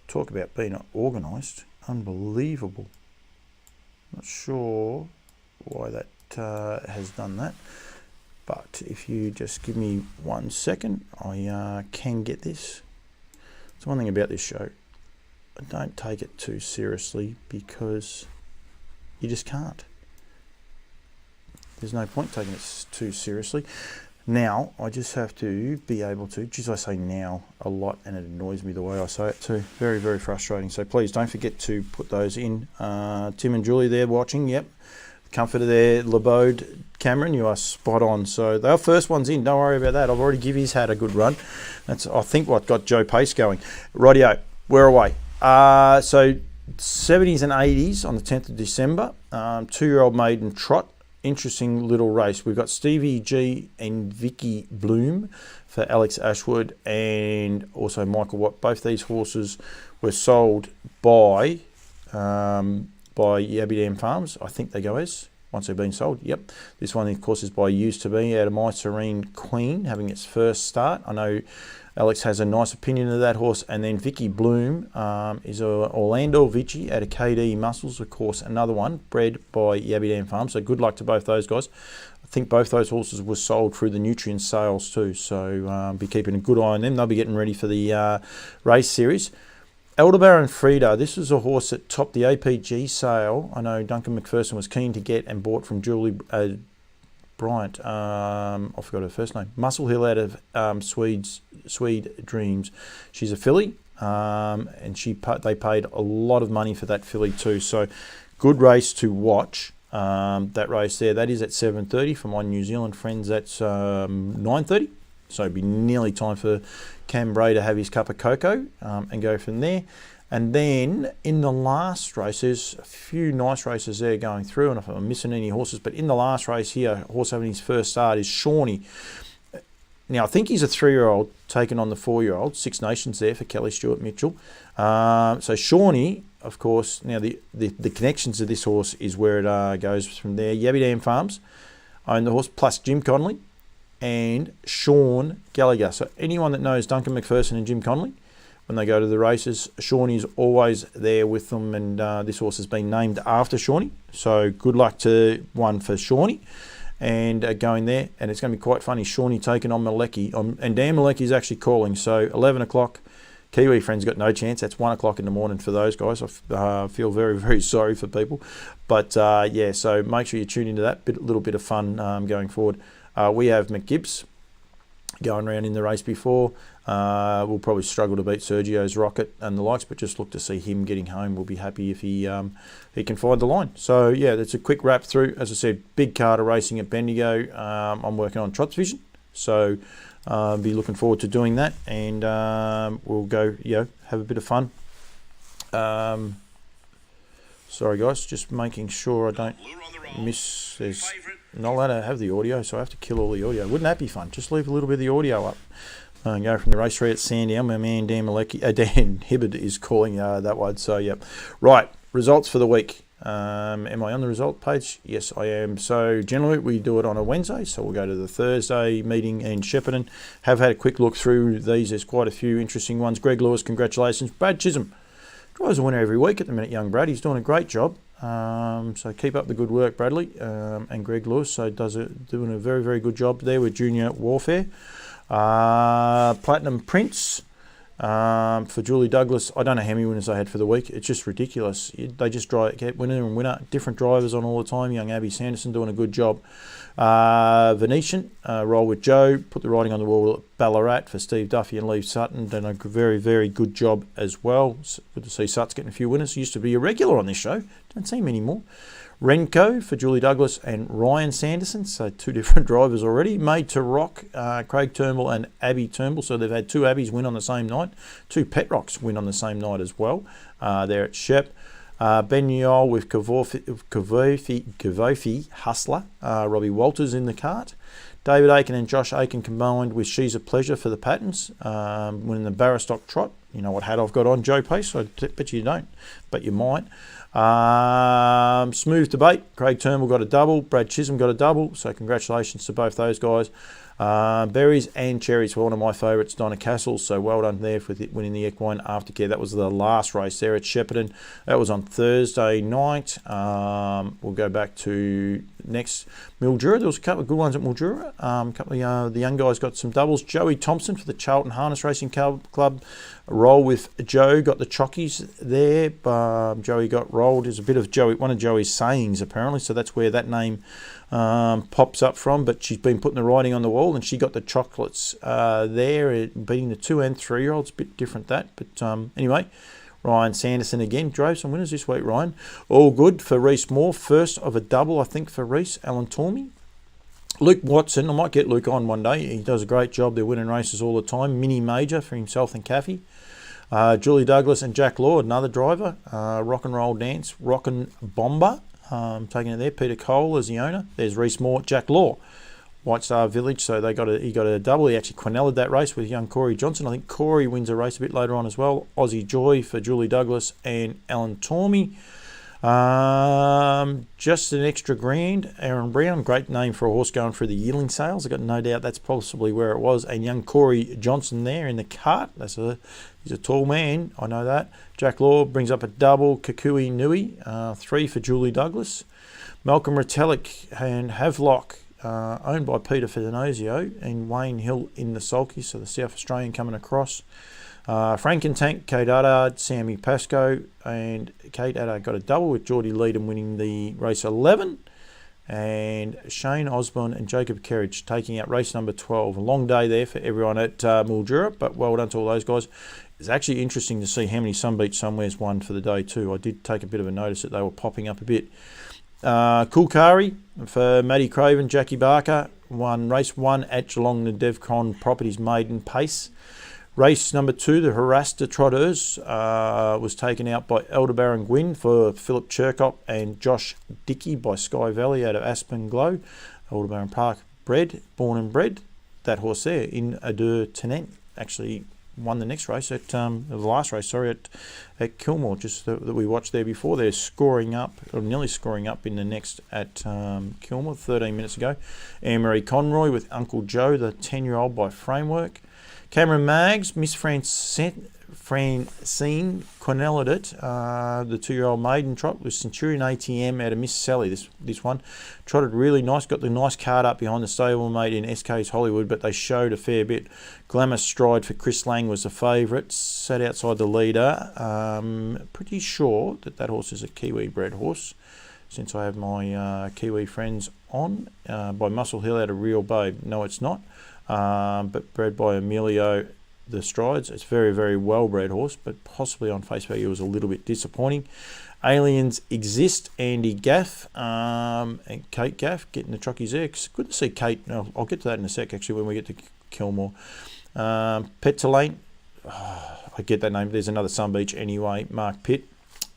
Talk about being organised. Unbelievable. Not sure why that has done that. But if you just give me 1 second, I can get this. It's one thing about this show. I don't take it too seriously because you just can't. There's no point taking it too seriously. Now, I just have to be able to, geez, I say now a lot and it annoys me the way I say it too. Very, very frustrating. So please don't forget to put those in. Tim and Julie there watching, yep. Comfort of their LeBode. Cameron, you are spot on. So our first one's in. Don't worry about that. I've already given his hat a good run. That's, I think, what got Joe Pace going. Rightio, we're away. So 70s and 80s on the 10th of December. 2-year-old maiden trot. Interesting little race. We've got Stevie G and Vicky Bloom for Alex Ashwood and also Michael Watt. Both these horses were sold by Yabby Dam Farms. I think they go as once they've been sold. Yep. This one, of course, is by Used to Be out of My Serene Queen having its first start. I know Alex has a nice opinion of that horse. And then Vicky Bloom is a Orlando Vici out of KD Muscles, of course, another one bred by Yabby Dam Farm. So good luck to both those guys. I think both those horses were sold through the Nutrient sales too. So be keeping a good eye on them. They'll be getting ready for the race series. Elderbaron Frida, this was a horse that topped the APG sale. I know Duncan McPherson was keen to get and bought from Julie Bryant. I forgot her first name. Muscle Hill out of Swede Dreams. She's a filly, and they paid a lot of money for that filly too. So good race to watch. That race there. That is at 7:30 for my New Zealand friends. That's 9:30. So it'd be nearly time for Cam Bray to have his cup of cocoa and go from there. And then in the last race, there's a few nice races there going through. And if I'm missing any horses, but in the last race here, horse having his first start is Shawnee. Now, I think he's a 3-year-old taking on the 4-year-old. Six Nations there for Kelly Stewart Mitchell. So Shawnee, of course, now the connections to this horse is where it goes from there. Yabby Dam Farms own the horse, plus Jim Connolly and Sean Gallagher. So anyone that knows Duncan McPherson and Jim Connolly, when they go to the races, Shawnee's always there with them, and this horse has been named after Shawnee. So good luck to one for Shawnee and going there. And it's going to be quite funny, Shawnee taking on Malecki. And Dan Malecki is actually calling. So 11 o'clock, Kiwi friends got no chance. That's 1 o'clock in the morning for those guys. I feel very, very sorry for people. But yeah, so make sure you tune into that. Little bit of fun going forward. We have McGibbs going around in the race before. We'll probably struggle to beat Sergio's Rocket and the likes, but just look to see him getting home. We'll be happy if he can find the line. So yeah, that's a quick wrap through. As I said, big card of racing at Bendigo. I'm working on Trots Vision, so be looking forward to doing that, and we'll go, have a bit of fun. Sorry guys, just making sure I don't miss. There's not allowed to have the audio, so I have to kill all the audio. Wouldn't that be fun? Just leave a little bit of the audio up. And go from the race 3 at Sandown. My man Dan Hibbard is calling that one. So yep. Right, results for the week. Am I on the result page? Yes, I am. So generally we do it on a Wednesday, so we'll go to the Thursday meeting in Shepparton. Have had a quick look through these. There's quite a few interesting ones. Greg Lewis, congratulations. Brad Chisholm drives a winner every week at the minute, young Brad. He's doing a great job. So keep up the good work, Bradley, and Greg Lewis. So doing a very, very good job there with Junior Warfare. Platinum Prince For Julie Douglas, I don't know how many winners they had for the week. It's just ridiculous. They just get winner and winner. Different drivers on all the time. Young Abby Sanderson doing a good job. Venetian, roll with Joe. Put the writing on the wall at Ballarat for Steve Duffy and Lee Sutton. Done a very, very good job as well. Good to see Sutts getting a few winners. Used to be a regular on this show. Don't see him anymore. Renko for Julie Douglas and Ryan Sanderson, so 2 different drivers already. Made to Rock, Craig Turnbull and Abby Turnbull, so they've had 2 Abbies win on the same night. 2 Pet Rocks win on the same night as well. There at Shep. Ben Yule with Kavofi Hustler, Robbie Walters in the cart. David Aiken and Josh Aiken combined with She's a Pleasure for the Pattons, winning the Barrostock Trot. You know what hat I've got on, Joe Pace? I bet you don't, but you might. Smooth Debate, Craig Turnbull got a double, Brad Chisholm got a double, so congratulations to both those guys. Berries and Cherries were one of my favourites, Donna Castle, so well done there for winning the Equine Aftercare. That was the last race there at Shepparton. That was on Thursday night. We'll go back to next Mildura. There was a couple of good ones at Mildura. A couple of the young guys got some doubles. Joey Thompson for the Charlton Harness Racing Club. Roll with Joe, got the chockies there. Joey got rolled. Is a bit of one of Joey's sayings apparently, so that's where that name pops up from. But she's been putting the writing on the wall, and she got the chocolates there, beating the 2 and 3 year olds. A bit different that, but anyway. Ryan Sanderson again drove some winners this week. Ryan, all good for Reese Moore. First of a double, I think, for Reese. Alan Tormey. Luke Watson, I might get Luke on one day. He does a great job. They're winning races all the time. Mini major for himself and Caffey. Julie Douglas and Jack Lord, another driver. Rock and Roll Dance, Rockin' Bomber, taking it there. Peter Cole as the owner. There's Reese Moore, Jack Law, White Star Village. So he got a double. He actually Quinelled that race with young Corey Johnson. I think Corey wins a race a bit later on as well. Aussie Joy for Julie Douglas and Alan Tormey. Just an extra grand. Aaron Brown, great name for a horse going through the yearling sales. I've got no doubt that's possibly where it was. And young Corey Johnson there in the cart. He's a tall man, I know that. Jack Law brings up a double. Kukui Nui, 3 for Julie Douglas. Malcolm Retallick and Havelock, owned by Peter Fidenozio, and Wayne Hill in the sulky, so the South Australian coming across. Frank and Tank, Kate Uddard, Sammy Pascoe, and Kate Uddard got a double with Geordie Leedham winning the race 11, and Shane Osborne and Jacob Kerridge taking out race number 12. A long day there for everyone at Mildura, but well done to all those guys. It's actually interesting to see how many Sunbeach Somewheres won for the day too. I did take a bit of a notice that they were popping up a bit. Coolkari for Matty Craven, Jackie Barker won race 1 at Geelong, the Devcon Properties Maiden Pace. Race number 2, the Harasta Trotters, was taken out by Elderbaron Gwyn for Philip Cherkop and Josh Dickey by Sky Valley out of Aspen Glow. Elderbaron Park born and bred. That horse there in Adur Tenent actually won the next race at the last race, at Kilmore, just that we watched there before. They're scoring up, or nearly scoring up in the next at Kilmore 13 minutes ago. Anne-Marie Conroy with Uncle Joe, the 10-year-old by Framework. Cameron Maggs, Miss Francine Cornell at it, the 2-year-old maiden trot with Centurion ATM out of Miss Sally. This one trotted really nice, got the nice card up behind the stablemate in SK's Hollywood, but they showed a fair bit. Glamour Stride for Chris Lang was the favourite, sat outside the leader. Pretty sure that horse is a Kiwi bred horse, since I have my Kiwi friends on, by Muscle Hill out of Real Babe. No, it's not. But bred by Emilio the Strides. It's very, very well-bred horse, but possibly on face value was a little bit disappointing. Aliens Exist, Andy Gaff and Kate Gaff getting the chockies there. It's good to see Kate. I'll get to that in a sec, actually, when we get to Kilmore. Petulane, I get that name. There's another Sunbeach anyway. Mark Pitt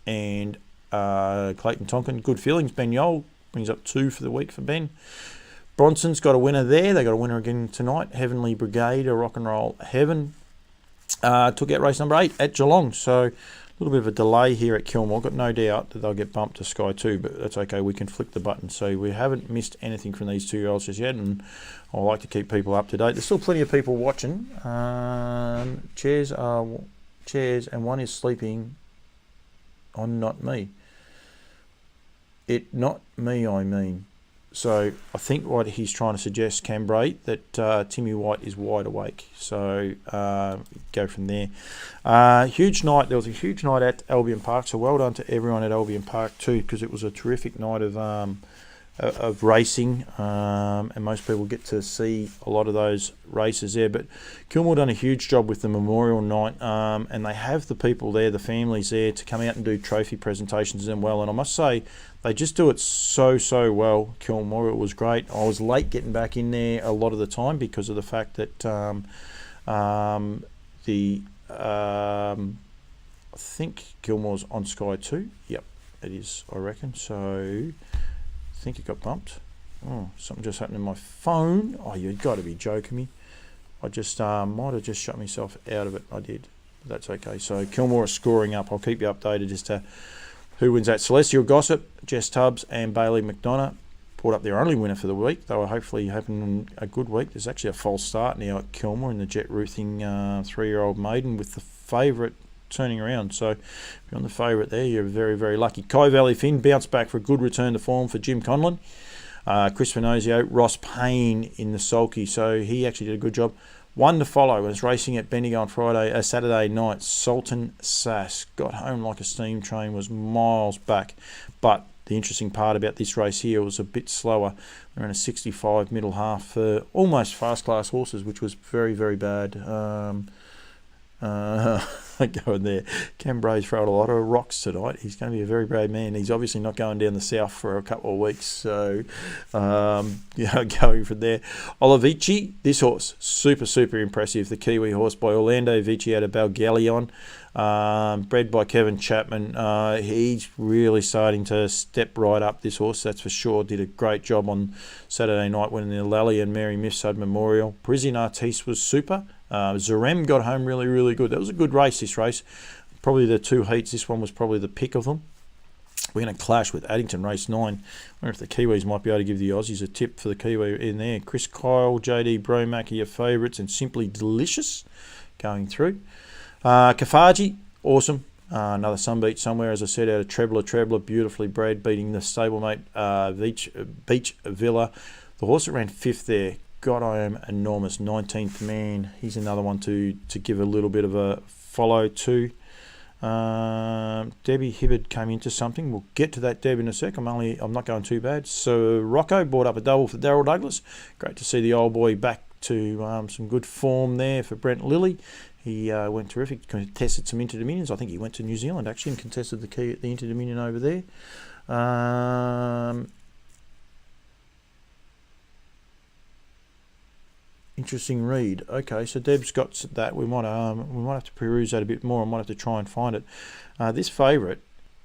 and Clayton Tonkin. Good feelings. Ben Yole brings up 2 for the week for Ben. Bronson's got a winner there. They got a winner again tonight. Heavenly Brigade, a Rock and Roll Heaven. Took out race number 8 at Geelong. So a little bit of a delay here at Kilmore. Got no doubt that they'll get bumped to Sky 2, but that's okay. We can flick the button. So we haven't missed anything from these 2-year-olds just yet, and I like to keep people up to date. There's still plenty of people watching. Chairs, and one is sleeping on Not Me. Not me, I mean. So I think what he's trying to suggest, Cambrai, that Timmy White is wide awake. So go from there. Huge night. There was a huge night at Albion Park. So well done to everyone at Albion Park too, because it was a terrific night of racing, and most people get to see a lot of those races there. But Kilmore done a huge job with the memorial night, and they have the people there, the families there, to come out and do trophy presentations and well. And I must say, they just do it so well, Kilmore. It was great. I was late getting back in there a lot of the time because of the fact that I think Kilmore's on Sky 2. Yep, it is, I reckon. So I think it got bumped. Oh, something just happened to my phone. Oh, you've got to be joking me. I just might have just shut myself out of it. I did. That's okay. So Kilmore is scoring up. I'll keep you updated as to who wins that. Celestial Gossip, Jess Tubbs and Bailey McDonough brought up their only winner for the week. They were hopefully having a good week. There's actually a false start now at Kilmore in the Jet Ruthing 3-year-old maiden with the favourite turning around. So if you're on the favourite there, you're very, very lucky. Kai Valley Finn bounced back for a good return to form for Jim Conlon. Chris Finozio, Ross Payne in the sulky. So he actually did a good job. One to follow was racing at Bendigo on Saturday night. Sultan Sass got home like a steam train, was miles back. But the interesting part about this race here was a bit slower. They're in a 65 middle half for almost fast class horses, which was very, very bad. Going there. Cambray's thrown a lot of rocks tonight. He's going to be a very brave man. He's obviously not going down the south for a couple of weeks. So, going from there. Olivici, this horse, super impressive. The Kiwi horse by Orlando Vici out of Balgallion. Bred by Kevin Chapman. He's really starting to step right up, this horse, that's for sure. Did a great job on Saturday night winning the Lally and Mary Mifsud Memorial. Parisian Artiste was super. Zarem got home really, really good. That was a good race, this race. Probably the two heats. This one was probably the pick of them. We're going to clash with Addington Race 9. I wonder if the Kiwis might be able to give the Aussies a tip for the Kiwi in there. Chris Kyle, JD Bromack are your favourites, and Simply Delicious going through. Kafaji, awesome. Another Sunbeat somewhere, as I said, out of Trebler, beautifully bred, beating the stablemate Beach Villa. The horse that ran fifth there, God, I am enormous. 19th man. He's another one to give a little bit of a follow to. Debbie Hibbard came into something. We'll get to that, Deb, in a sec. I'm not going too bad. So Rocco brought up a double for Darryl Douglas. Great to see the old boy back to some good form there for Brent Lilly. He went terrific, contested some Inter-Dominions. I think he went to New Zealand actually and contested the Inter-Dominion over there. Interesting read. Okay, so Deb's got that. We might have to peruse that a bit more. I might have to try and find it. This favourite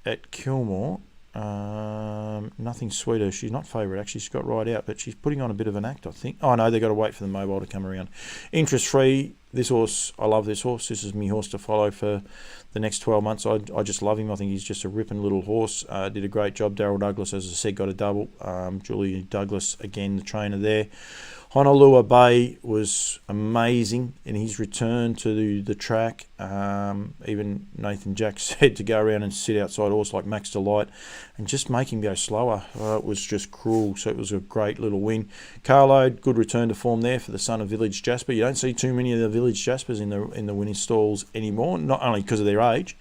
at Kilmore, Nothing Sweeter. She's not favourite actually. She's got right out, but she's putting on a bit of an act, I think. Oh no, they've got to wait for the mobile to come around. Interest Free. This horse, I love this horse. This is my horse to follow for the next 12 months. I just love him. I think he's just a ripping little horse. Did a great job. Darryl Douglas, as I said, got a double. Julie Douglas, again, the trainer there. Honolulu Bay was amazing in his return to the track. Even Nathan Jack said to go around and sit outside a horse like Max Delight and just make him go slower. It was just cruel, so it was a great little win. Carload, good return to form there for the son of Village Jasper. You don't see too many of the Village Jaspers in the winning stalls anymore, not only because of their age.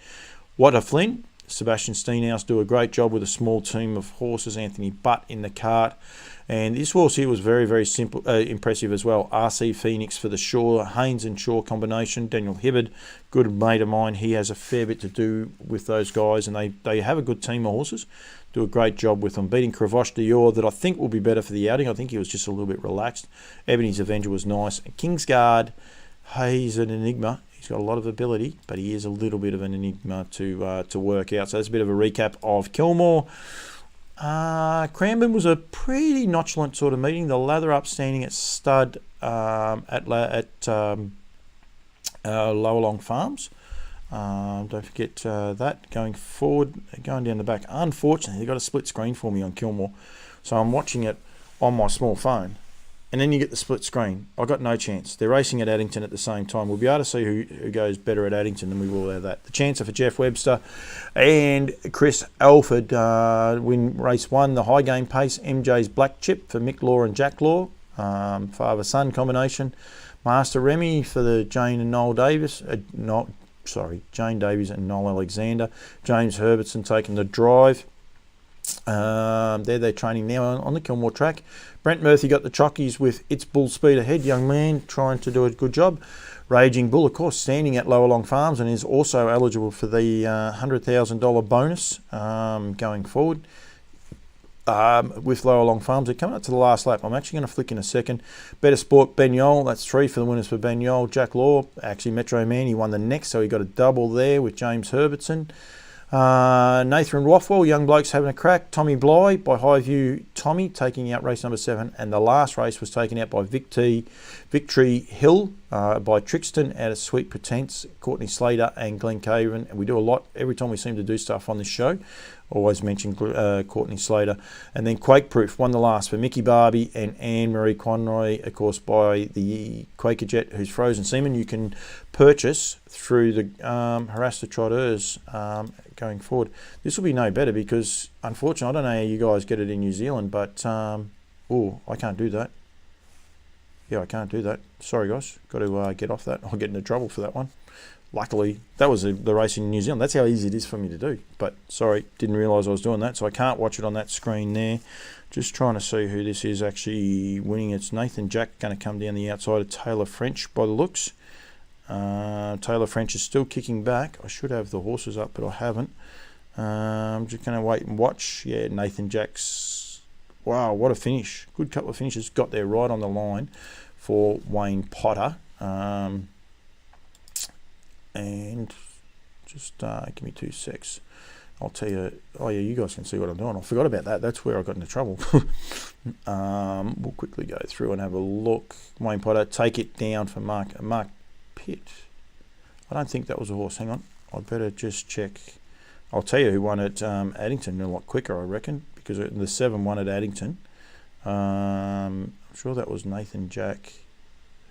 Wada Flynn, Sebastian Steenhouse do a great job with a small team of horses. Anthony Butt in the cart. And this horse here was very, very simple, impressive as well. RC Phoenix for the Shaw, Haynes and Shaw combination. Daniel Hibbard, good mate of mine. He has a fair bit to do with those guys, and they have a good team of horses. Do a great job with them. Beating Cravoche Dior, that I think will be better for the outing. I think he was just a little bit relaxed. Ebony's Avenger was nice. And Kingsguard, he's an enigma. He's got a lot of ability, but he is a little bit of an enigma to work out. So that's a bit of a recap of Kilmore. Cranbourne was a pretty nonchalant sort of meeting. The lather up standing at stud at Lower Long Farms. Don't forget that going forward, going down the back. Unfortunately, they got a split screen for me on Kilmore, so I'm watching it on my small phone. and then you get the split screen. I got no chance. They're racing at Addington at the same time. We'll be able to see who goes better at Addington than we will at that. The chance for Jeff Webster and Chris Alford win race 1, the high game pace. MJ's Black Chip for Mick Law and Jack Law, father-son combination. Master Remy for the Jane and Noel Davis. Jane Davies and Noel Alexander. James Herbertson taking the drive. They're training now on the Kilmore track. Brent Murphy got the chockies with It's Bull Speed Ahead. Young man trying to do a good job. Raging Bull, of course, standing at Lower Long Farms and is also eligible for the $100,000 bonus going forward. With Lower Long Farms, they're coming up to the last lap. I'm actually going to flick in a second. Better Sport, Ben Yole, that's 3 for the winners for Ben Yole. Jack Law, actually Metro Man, he won the next, so he got a double there with James Herbertson. Nathan Rothwell, young blokes having a crack. Tommy Bly by Highview Tommy taking out race number 7, and the last race was taken out by Victory Hill by Trixton out of Sweet Pretense, Courtney Slater and Glenn Caven. And we do a lot every time we seem to do stuff on this show. Always mention Courtney Slater. And then Quake Proof won the last for Mickey Barbie and Anne-Marie Conroy, of course, by the Quaker Jet, who's Frozen Seaman. You can purchase through the Harass the Trotteurs going forward. This will be no better because, unfortunately, I don't know how you guys get it in New Zealand, but, I can't do that. Yeah, I can't do that. Sorry, guys. Got to get off that. I'll get into trouble for that one. Luckily, that was the race in New Zealand. That's how easy it is for me to do. But, sorry, didn't realise I was doing that, so I can't watch it on that screen there. Just trying to see who this is actually winning. It's Nathan Jack going to come down the outside of Taylor French by the looks. Taylor French is still kicking back. I should have the horses up, but I haven't. I'm just going to wait and watch. Yeah, Nathan Jack's... Wow, what a finish. Good couple of finishes. Got there right on the line for Wayne Potter. And just give me 2 secs. I'll tell you. Oh yeah, you guys can see what I'm doing. I forgot about that. That's where I got into trouble. We'll quickly go through and have a look. Wayne Potter, Take It Down for Mark Pitt. I don't think that was a horse. Hang on. I'd better just check. I'll tell you who won at Addington a lot quicker, I reckon, because the 7 won at Addington. I'm sure that was Nathan Jack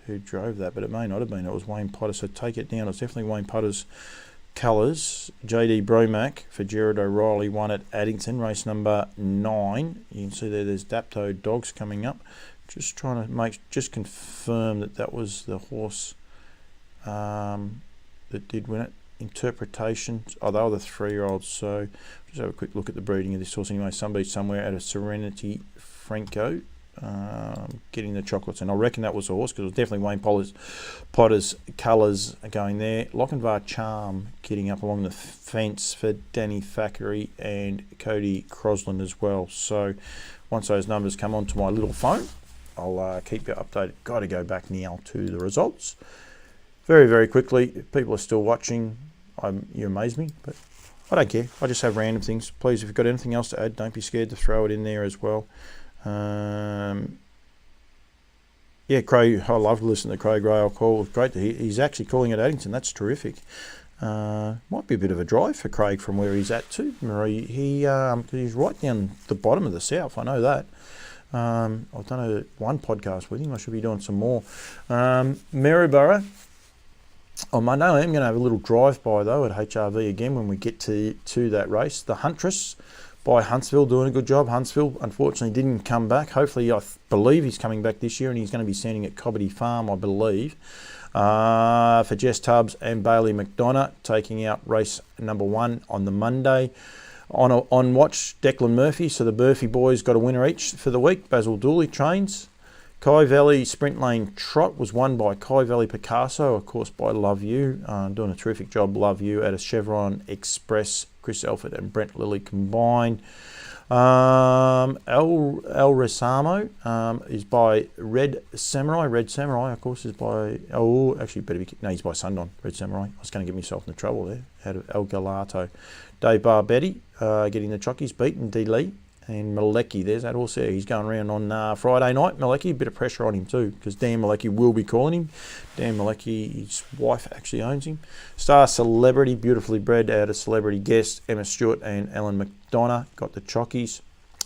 who drove that, but it may not have been. It was Wayne Potter, so Take It Down. It's definitely Wayne Potter's colours. JD Bromack for Gerard O'Reilly won at Addington, race number 9. You can see there's Dapto Dogs coming up. Just trying to confirm that was the horse that did win it. Interpretations. Oh, they were the 3-year-olds, so just have a quick look at the breeding of this horse. Anyway, somebody somewhere out of Serenity Franco getting the chocolates, and I reckon that was the horse because it was definitely Wayne Potter's colours going there. Lochinvar Charm getting up along the fence for Danny Thackeray and Cody Crosland as well. So once those numbers come onto my little phone, I'll keep you updated. Got to go back now to the results. Very, very quickly, if people are still watching, you amaze me, but I don't care. I just have random things. Please, if you've got anything else to add, don't be scared to throw it in there as well. Craig, I love to listen to Craig Rail call. It's great to hear. He's actually calling at Addington. That's terrific. Might be a bit of a drive for Craig from where he's at too, Marie. He's right down the bottom of the south. I know that. I've done one podcast with him. I should be doing some more. Maryborough. On Monday, I am going to have a little drive-by, though, at HRV again when we get to that race. The Huntress by Huntsville doing a good job. Huntsville, unfortunately, didn't come back. Hopefully, I believe he's coming back this year, and he's going to be standing at Cobbity Farm, I believe. For Jess Tubbs and Bailey McDonough, taking out race number 1 on the Monday. On watch, Declan Murphy. So the Murphy boys got a winner each for the week. Basil Dooley trains. Kai Valley Sprint Lane Trot was won by Kai Valley Picasso, of course, by Love You. Doing a terrific job, Love You, at a Chevron Express. Chris Elford and Brent Lilly combined. El Resamo is by Red Samurai. Red Samurai, of course, is by... he's by Sundown, Red Samurai. I was going to get myself into trouble there, out of El Galato. Dave Barbetti getting the chockies, beaten D. Lee. And Malecki, there's that horse there. He's going around on Friday night. Malecki, a bit of pressure on him too, because Dan Malecki will be calling him. Dan Malecki, his wife actually owns him. Star Celebrity, beautifully bred out of Celebrity Guest. Emma Stewart and Ellen McDonough got the chockies.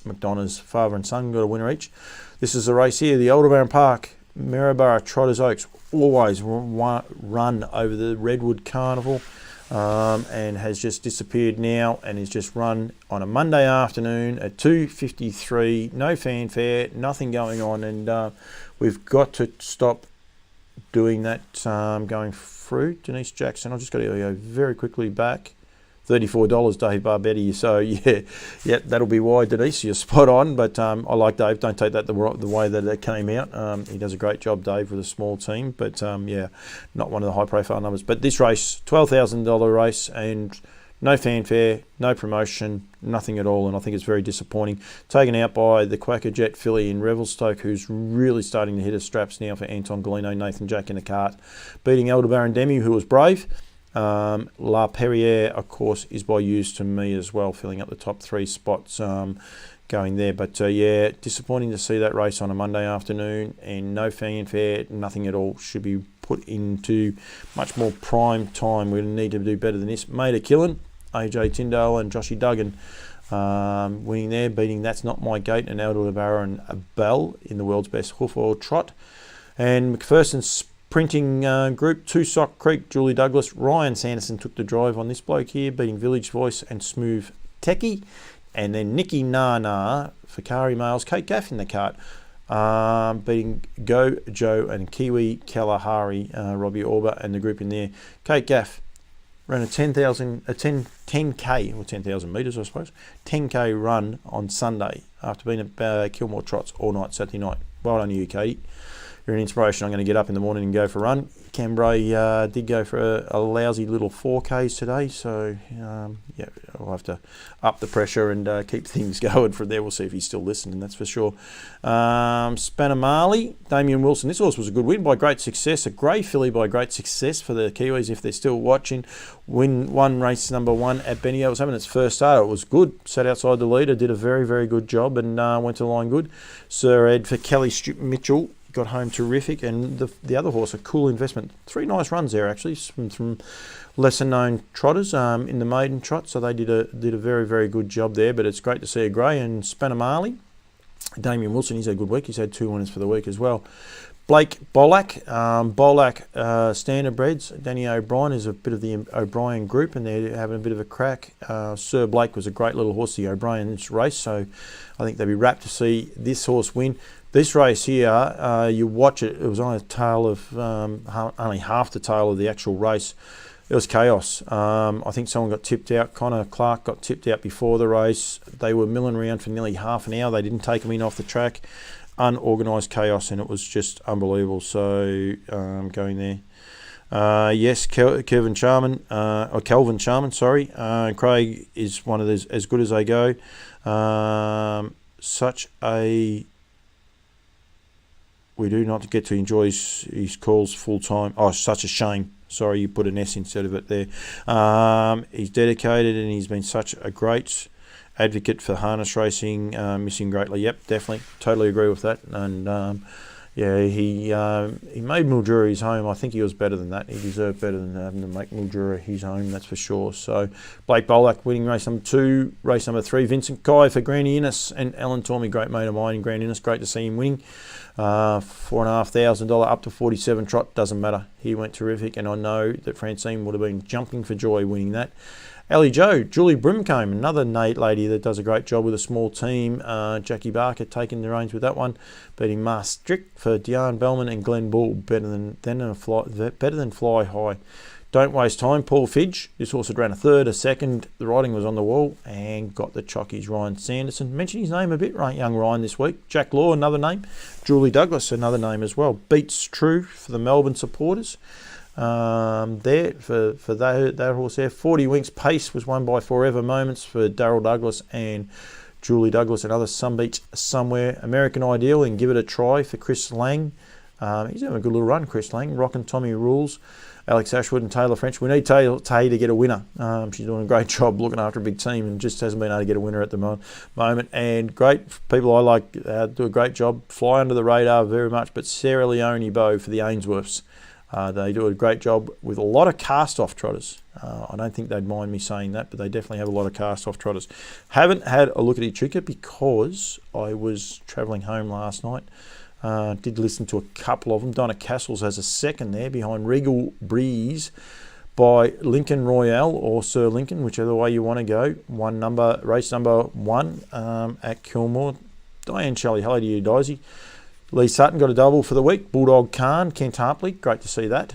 McDonough's father and son got a winner each. This is the race here, the Aldebaran Park, Maryborough Trotters Oaks, always run over the Redwood Carnival, and has just disappeared now and is just run on a Monday afternoon at 2:53, no fanfare, nothing going on, and we've got to stop doing that going through. Denise Jackson, I've just got to go very quickly back. $34, Dave Barbetti. So yeah, that'll be why, Denise, you're spot on. But I like Dave. Don't take that the way that it came out. He does a great job, Dave, with a small team. But yeah, not one of the high-profile numbers. But this race, $12,000 race, and no fanfare, no promotion, nothing at all. And I think it's very disappointing. Taken out by the Quacker Jet filly in Revelstoke, who's really starting to hit his straps now for Anton Galino, Nathan Jack in the cart, beating Aldebaran Demi, who was brave. La Perriere, of course, is by use to me as well, filling up the top 3 spots going there. But yeah, disappointing to see that race on a Monday afternoon, and no fanfare, nothing at all. Should be put into much more prime time. We need to do better than this. Made a killing, AJ Tyndale and Joshy Duggan winning there, beating That's Not My Gate and Aldebaran and a Bell in the world's best hoof oil trot. And McPherson's Printing group, Two Sock Creek, Julie Douglas, Ryan Sanderson took the drive on this bloke here, beating Village Voice and Smooth Techie. And then Nikki Nana, Fakari Males, Kate Gaff in the cart, beating Go Joe and Kiwi Kalahari, Robbie Orber and the group in there. Kate Gaff ran a 10,000 or 10,000 metres, I suppose, 10k run on Sunday after being at Kilmore Trots all night Saturday night. Well done you, Katie. You're an inspiration. I'm going to get up in the morning and go for a run. Cambrai did go for a lousy little 4Ks today, so yeah, I'll have to up the pressure and keep things going from there. We'll see if he's still listening, that's for sure. Spanamali, Damien Wilson. This horse was a good win by great success, a grey filly by great success for the Kiwis if they're still watching. Won race number 1 at Bendigo. It was having its first start. It was good. Sat outside the leader, did a very, very good job, and went to the line good. Sir Ed for Kelly Mitchell got home terrific, and the other horse, a cool investment. 3 nice runs there actually from lesser known trotters in the maiden trot, so they did a very, very good job there. But it's great to see a grey. And Spanamali, Damien Wilson, he's had a good week. He's had 2 winners for the week as well. Blake Bolak, Standardbreds. Danny O'Brien is a bit of the O'Brien group, and they're having a bit of a crack. Sir Blake was a great little horse, the O'Brien's race, so I think they'd be rapt to see this horse win. This race here, you watch it, it was on a tail of, only half the tail of the actual race. It was chaos. I think someone got tipped out. Connor Clark got tipped out before the race. They were milling around for nearly half an hour. They didn't take him in off the track. Unorganised chaos, and it was just unbelievable. So going there. Yes, Kelvin Charman, sorry. Craig is one of those as good as they go. We do not get to enjoy his calls full time. Oh, such a shame. Sorry, you put an S instead of it there. He's dedicated, and he's been such a great advocate for harness racing. Missing greatly. Yep, definitely. Totally agree with that. And yeah, he made Mildura his home. I think he was better than that. He deserved better than having to make Mildura his home, that's for sure. So Blake Bolak winning race number 2. Race number 3, Vincent Kai for Granny Innes and Alan Tormey, great mate of mine in Granny Innes. Great to see him winning. $4,500 up to 47 trot, doesn't matter. He went terrific, and I know that Francine would have been jumping for joy winning that. Ellie Joe, Julie Brimcombe, another Nate lady that does a great job with a small team. Jackie Barker taking the reins with that one, beating Maastricht for Diane Bellman and Glenn Bull, better than Fly High. Don't waste time, Paul Fidge. This horse had ran a third, a second. The riding was on the wall and got the chockies. Ryan Sanderson. Mentioned his name a bit, right? Young Ryan this week. Jack Law, another name. Julie Douglas, another name as well. Beats True for the Melbourne supporters. There for that horse there. 40 Winks Pace was won by Forever Moments for Darryl Douglas and Julie Douglas. Another Sun Beach Somewhere. American Ideal and Give It a Try for Chris Lang. He's having a good little run, Chris Lang. Rockin' Tommy Rules. Alex Ashwood and Taylor French. We need Tay to get a winner. She's doing a great job looking after a big team and just hasn't been able to get a winner at the moment. And great people I like do a great job. Fly under the radar very much. But Sarah Leone Bow for the Ainsworths. They do a great job with a lot of cast-off trotters. I don't think they'd mind me saying that, but they definitely have a lot of cast-off trotters. Haven't had a look at Echuca because I was travelling home last night. Did listen to a couple of them. Donna Castles has a second there behind Regal Breeze by Lincoln Royale or Sir Lincoln, whichever way you want to go. Race number 1 at Kilmore. Diane Shelley, hello to you, Daisy. Lee Sutton got a double for the week. Bulldog Khan, Kent Harpley, great to see that.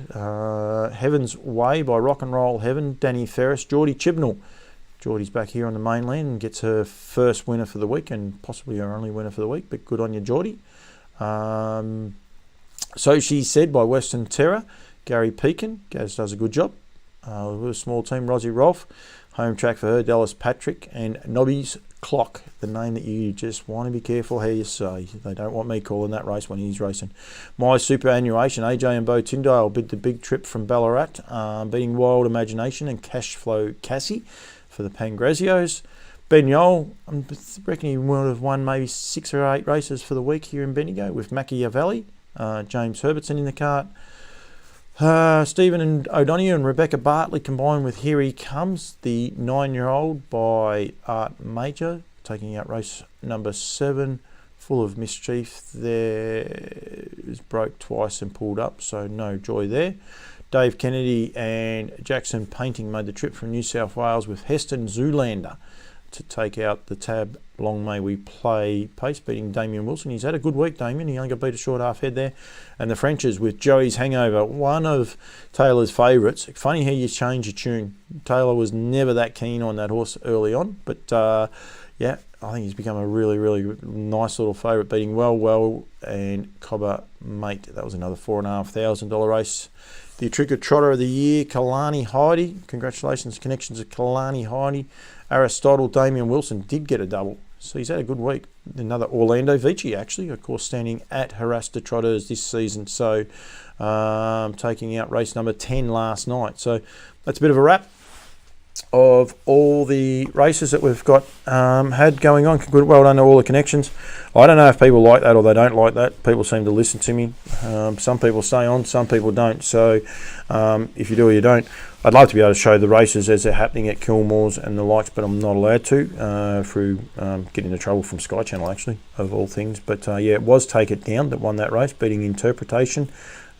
Heaven's Way by Rock and Roll Heaven, Danny Ferris, Geordie Chibnall. Geordie's back here on the mainland and gets her first winner for the week and possibly her only winner for the week, but good on you, Geordie. So She Said by Western Terror, Gary Pekin. Gaz does a good job. With a small team, Rosie Rolfe. Home track for her, Dallas Patrick. And Nobby's Clock, the name that you just want to be careful how you say. They don't want me calling that race when he's racing. My Superannuation, AJ and Bo Tyndale bid the big trip from Ballarat, beating Wild Imagination and Cashflow Cassie for the Pangrazios. Ben Yole, I reckon he would have won maybe 6 or 8 races for the week here in Bendigo with Machiavelli. James Herbertson in the cart. Stephen and O'Donoghue and Rebecca Bartley combined with Here He Comes, the 9-year-old by Art Major, taking out race number 7, full of mischief. There is broke twice and pulled up, so no joy there. Dave Kennedy and Jackson Painting made the trip from New South Wales with Heston Zoolander to take out the Tab Long May We Play pace, beating Damien Wilson. He's had a good week, Damien. He only got beat a short half head there. And the Frenches with Joey's Hangover, one of Taylor's favourites. Funny how you change your tune. Taylor was never that keen on that horse early on, but yeah, I think he's become a really, really nice little favourite, beating Well and Cobber Mate. That was another $4,500 race. The Echuca Trotter of the Year, Kalani Heidi. Congratulations, connections of Kalani Heidi. Aristotle, Damien Wilson did get a double, so he's had a good week. Another Orlando Vici, actually, of course, standing at Harasta Trotters this season, so taking out race number 10 last night. So that's a bit of a wrap of all the races that we've got had going on. Good, well done to all the connections. I don't know if people like that or they don't like that. People seem to listen to me. Some people stay on, some people don't. So if you do or you don't, I'd love to be able to show the races as they're happening at Kilmore's and the likes, but I'm not allowed to through getting into trouble from Sky Channel, actually, of all things. But yeah, it was Take It Down that won that race, beating Interpretation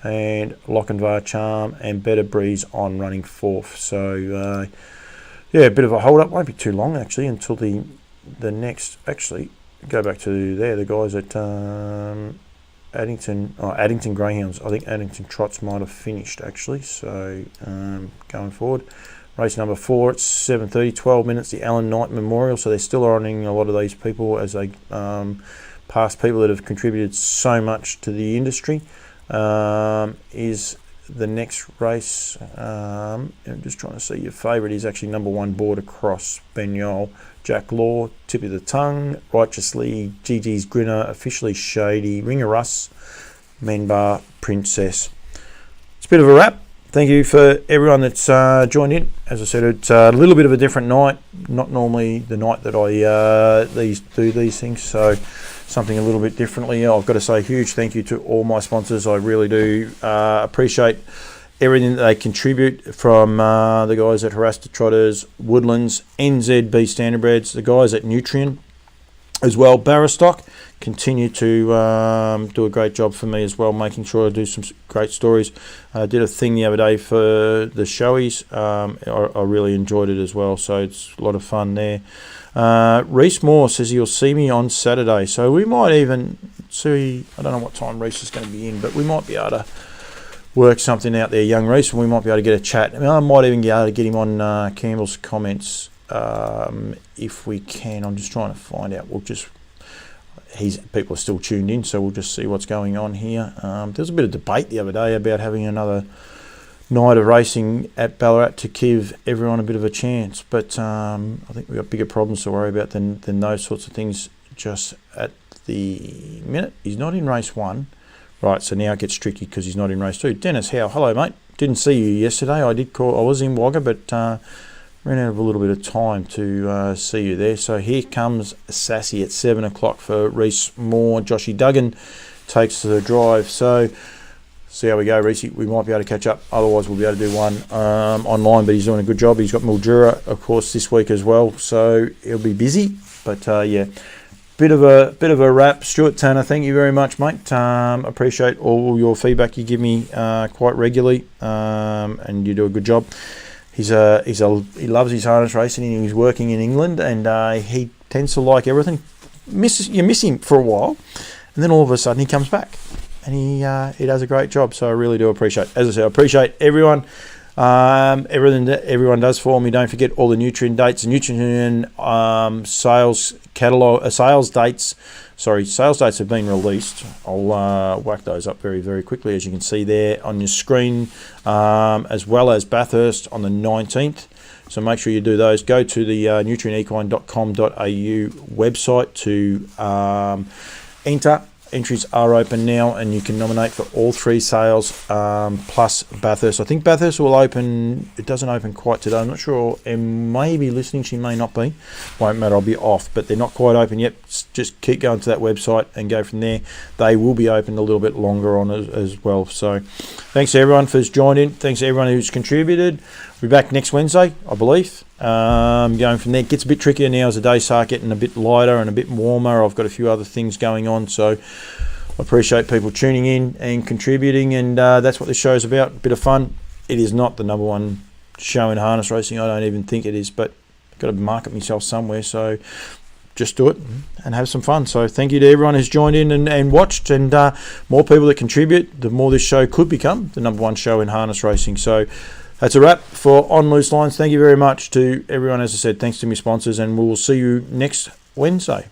and Lochinvar Charm and Better Breeze on running 4th. So yeah, a bit of a hold-up. Won't be too long, actually, until the next... Actually, go back to there, the guys at Addington Greyhounds. I think Addington Trots might have finished, actually. So, going forward. Race number 4 at 7:30, 12 minutes, the Alan Knight Memorial. So they're still honouring a lot of these people as they past people that have contributed so much to the industry. Is the next race, I'm just trying to see, your favourite is actually number 1 Border Cross, Ben Yole, Jack Law, Tip of the Tongue, Righteously, Gigi's Grinner, Officially Shady, Ringer Russ, Menbar, Princess. It's a bit of a wrap. Thank you for everyone that's joined in. As I said, it's a little bit of a different night, not normally the night that I do these things, so something a little bit differently. I've got to say a huge thank you to all my sponsors. I really do appreciate everything that they contribute, from the guys at Harasta Trotters, Woodlands, NZB Standardbreds, the guys at Nutrien as well. Barristock continue to do a great job for me as well, making sure I do some great stories. I did a thing the other day for the showies. I really enjoyed it as well, so it's a lot of fun there. Reese Moore says he'll see me on Saturday, so we might even see, I don't know what time Reese is going to be in, but we might be able to work something out there, young Reese, and we might be able to get a chat. I might even be able to get him on Campbell's comments if we can. I'm just trying to find out. People are still tuned in, so we'll just see what's going on here. There was a bit of debate the other day about having another night of racing at Ballarat to give everyone a bit of a chance, but I think we've got bigger problems to worry about than those sorts of things just at the minute. He's not in race 1. Right, so now it gets tricky because he's not in race 2. Dennis Howe, hello mate. Didn't see you yesterday. I did call. I was in Wagga, but ran out of a little bit of time to see you there. So here comes Sassy at 7 o'clock for Reese Moore. Joshy Duggan takes the drive. So see how we go, Reece. We might be able to catch up. Otherwise, we'll be able to do one online. But he's doing a good job. He's got Mildura, of course, this week as well, so he'll be busy. But yeah, bit of a wrap. Stuart Tanner, thank you very much, mate. Appreciate all your feedback you give me quite regularly, and you do a good job. He loves his harness racing, and he's working in England, and he tends to like everything. You miss him for a while, and then all of a sudden he comes back, and he does a great job. So I really do appreciate. As I said, I appreciate everyone, everything that everyone does for me. Don't forget all the nutrient dates, nutrient sales catalog, sales dates. Sorry, sales dates have been released. I'll whack those up very, very quickly, as you can see there on your screen, as well as Bathurst on the 19th. So make sure you do those. Go to the nutrienequine.com.au website to enter. Entries are open now, and you can nominate for all 3 sales plus Bathurst. I think Bathurst will open. It doesn't open quite today. I'm not sure. Em may be listening. She may not be. Won't matter. I'll be off, but they're not quite open yet. Just keep going to that website and go from there. They will be open a little bit longer on as well. So thanks to everyone who's joined in. Thanks to everyone who's contributed. We'll be back next Wednesday, I believe. Going from there. It gets a bit trickier now as the days start getting a bit lighter and a bit warmer. I've got a few other things going on, so I appreciate people tuning in and contributing, and that's what this show is about. A bit of fun. It is not the number one show in harness racing. I don't even think it is, but I've got to market myself somewhere, so just do it and have some fun. So thank you to everyone who's joined in and watched, and more people that contribute, the more this show could become the number one show in harness racing. So that's a wrap for On Loose Lines. Thank you very much to everyone. As I said, thanks to my sponsors, and we'll see you next Wednesday.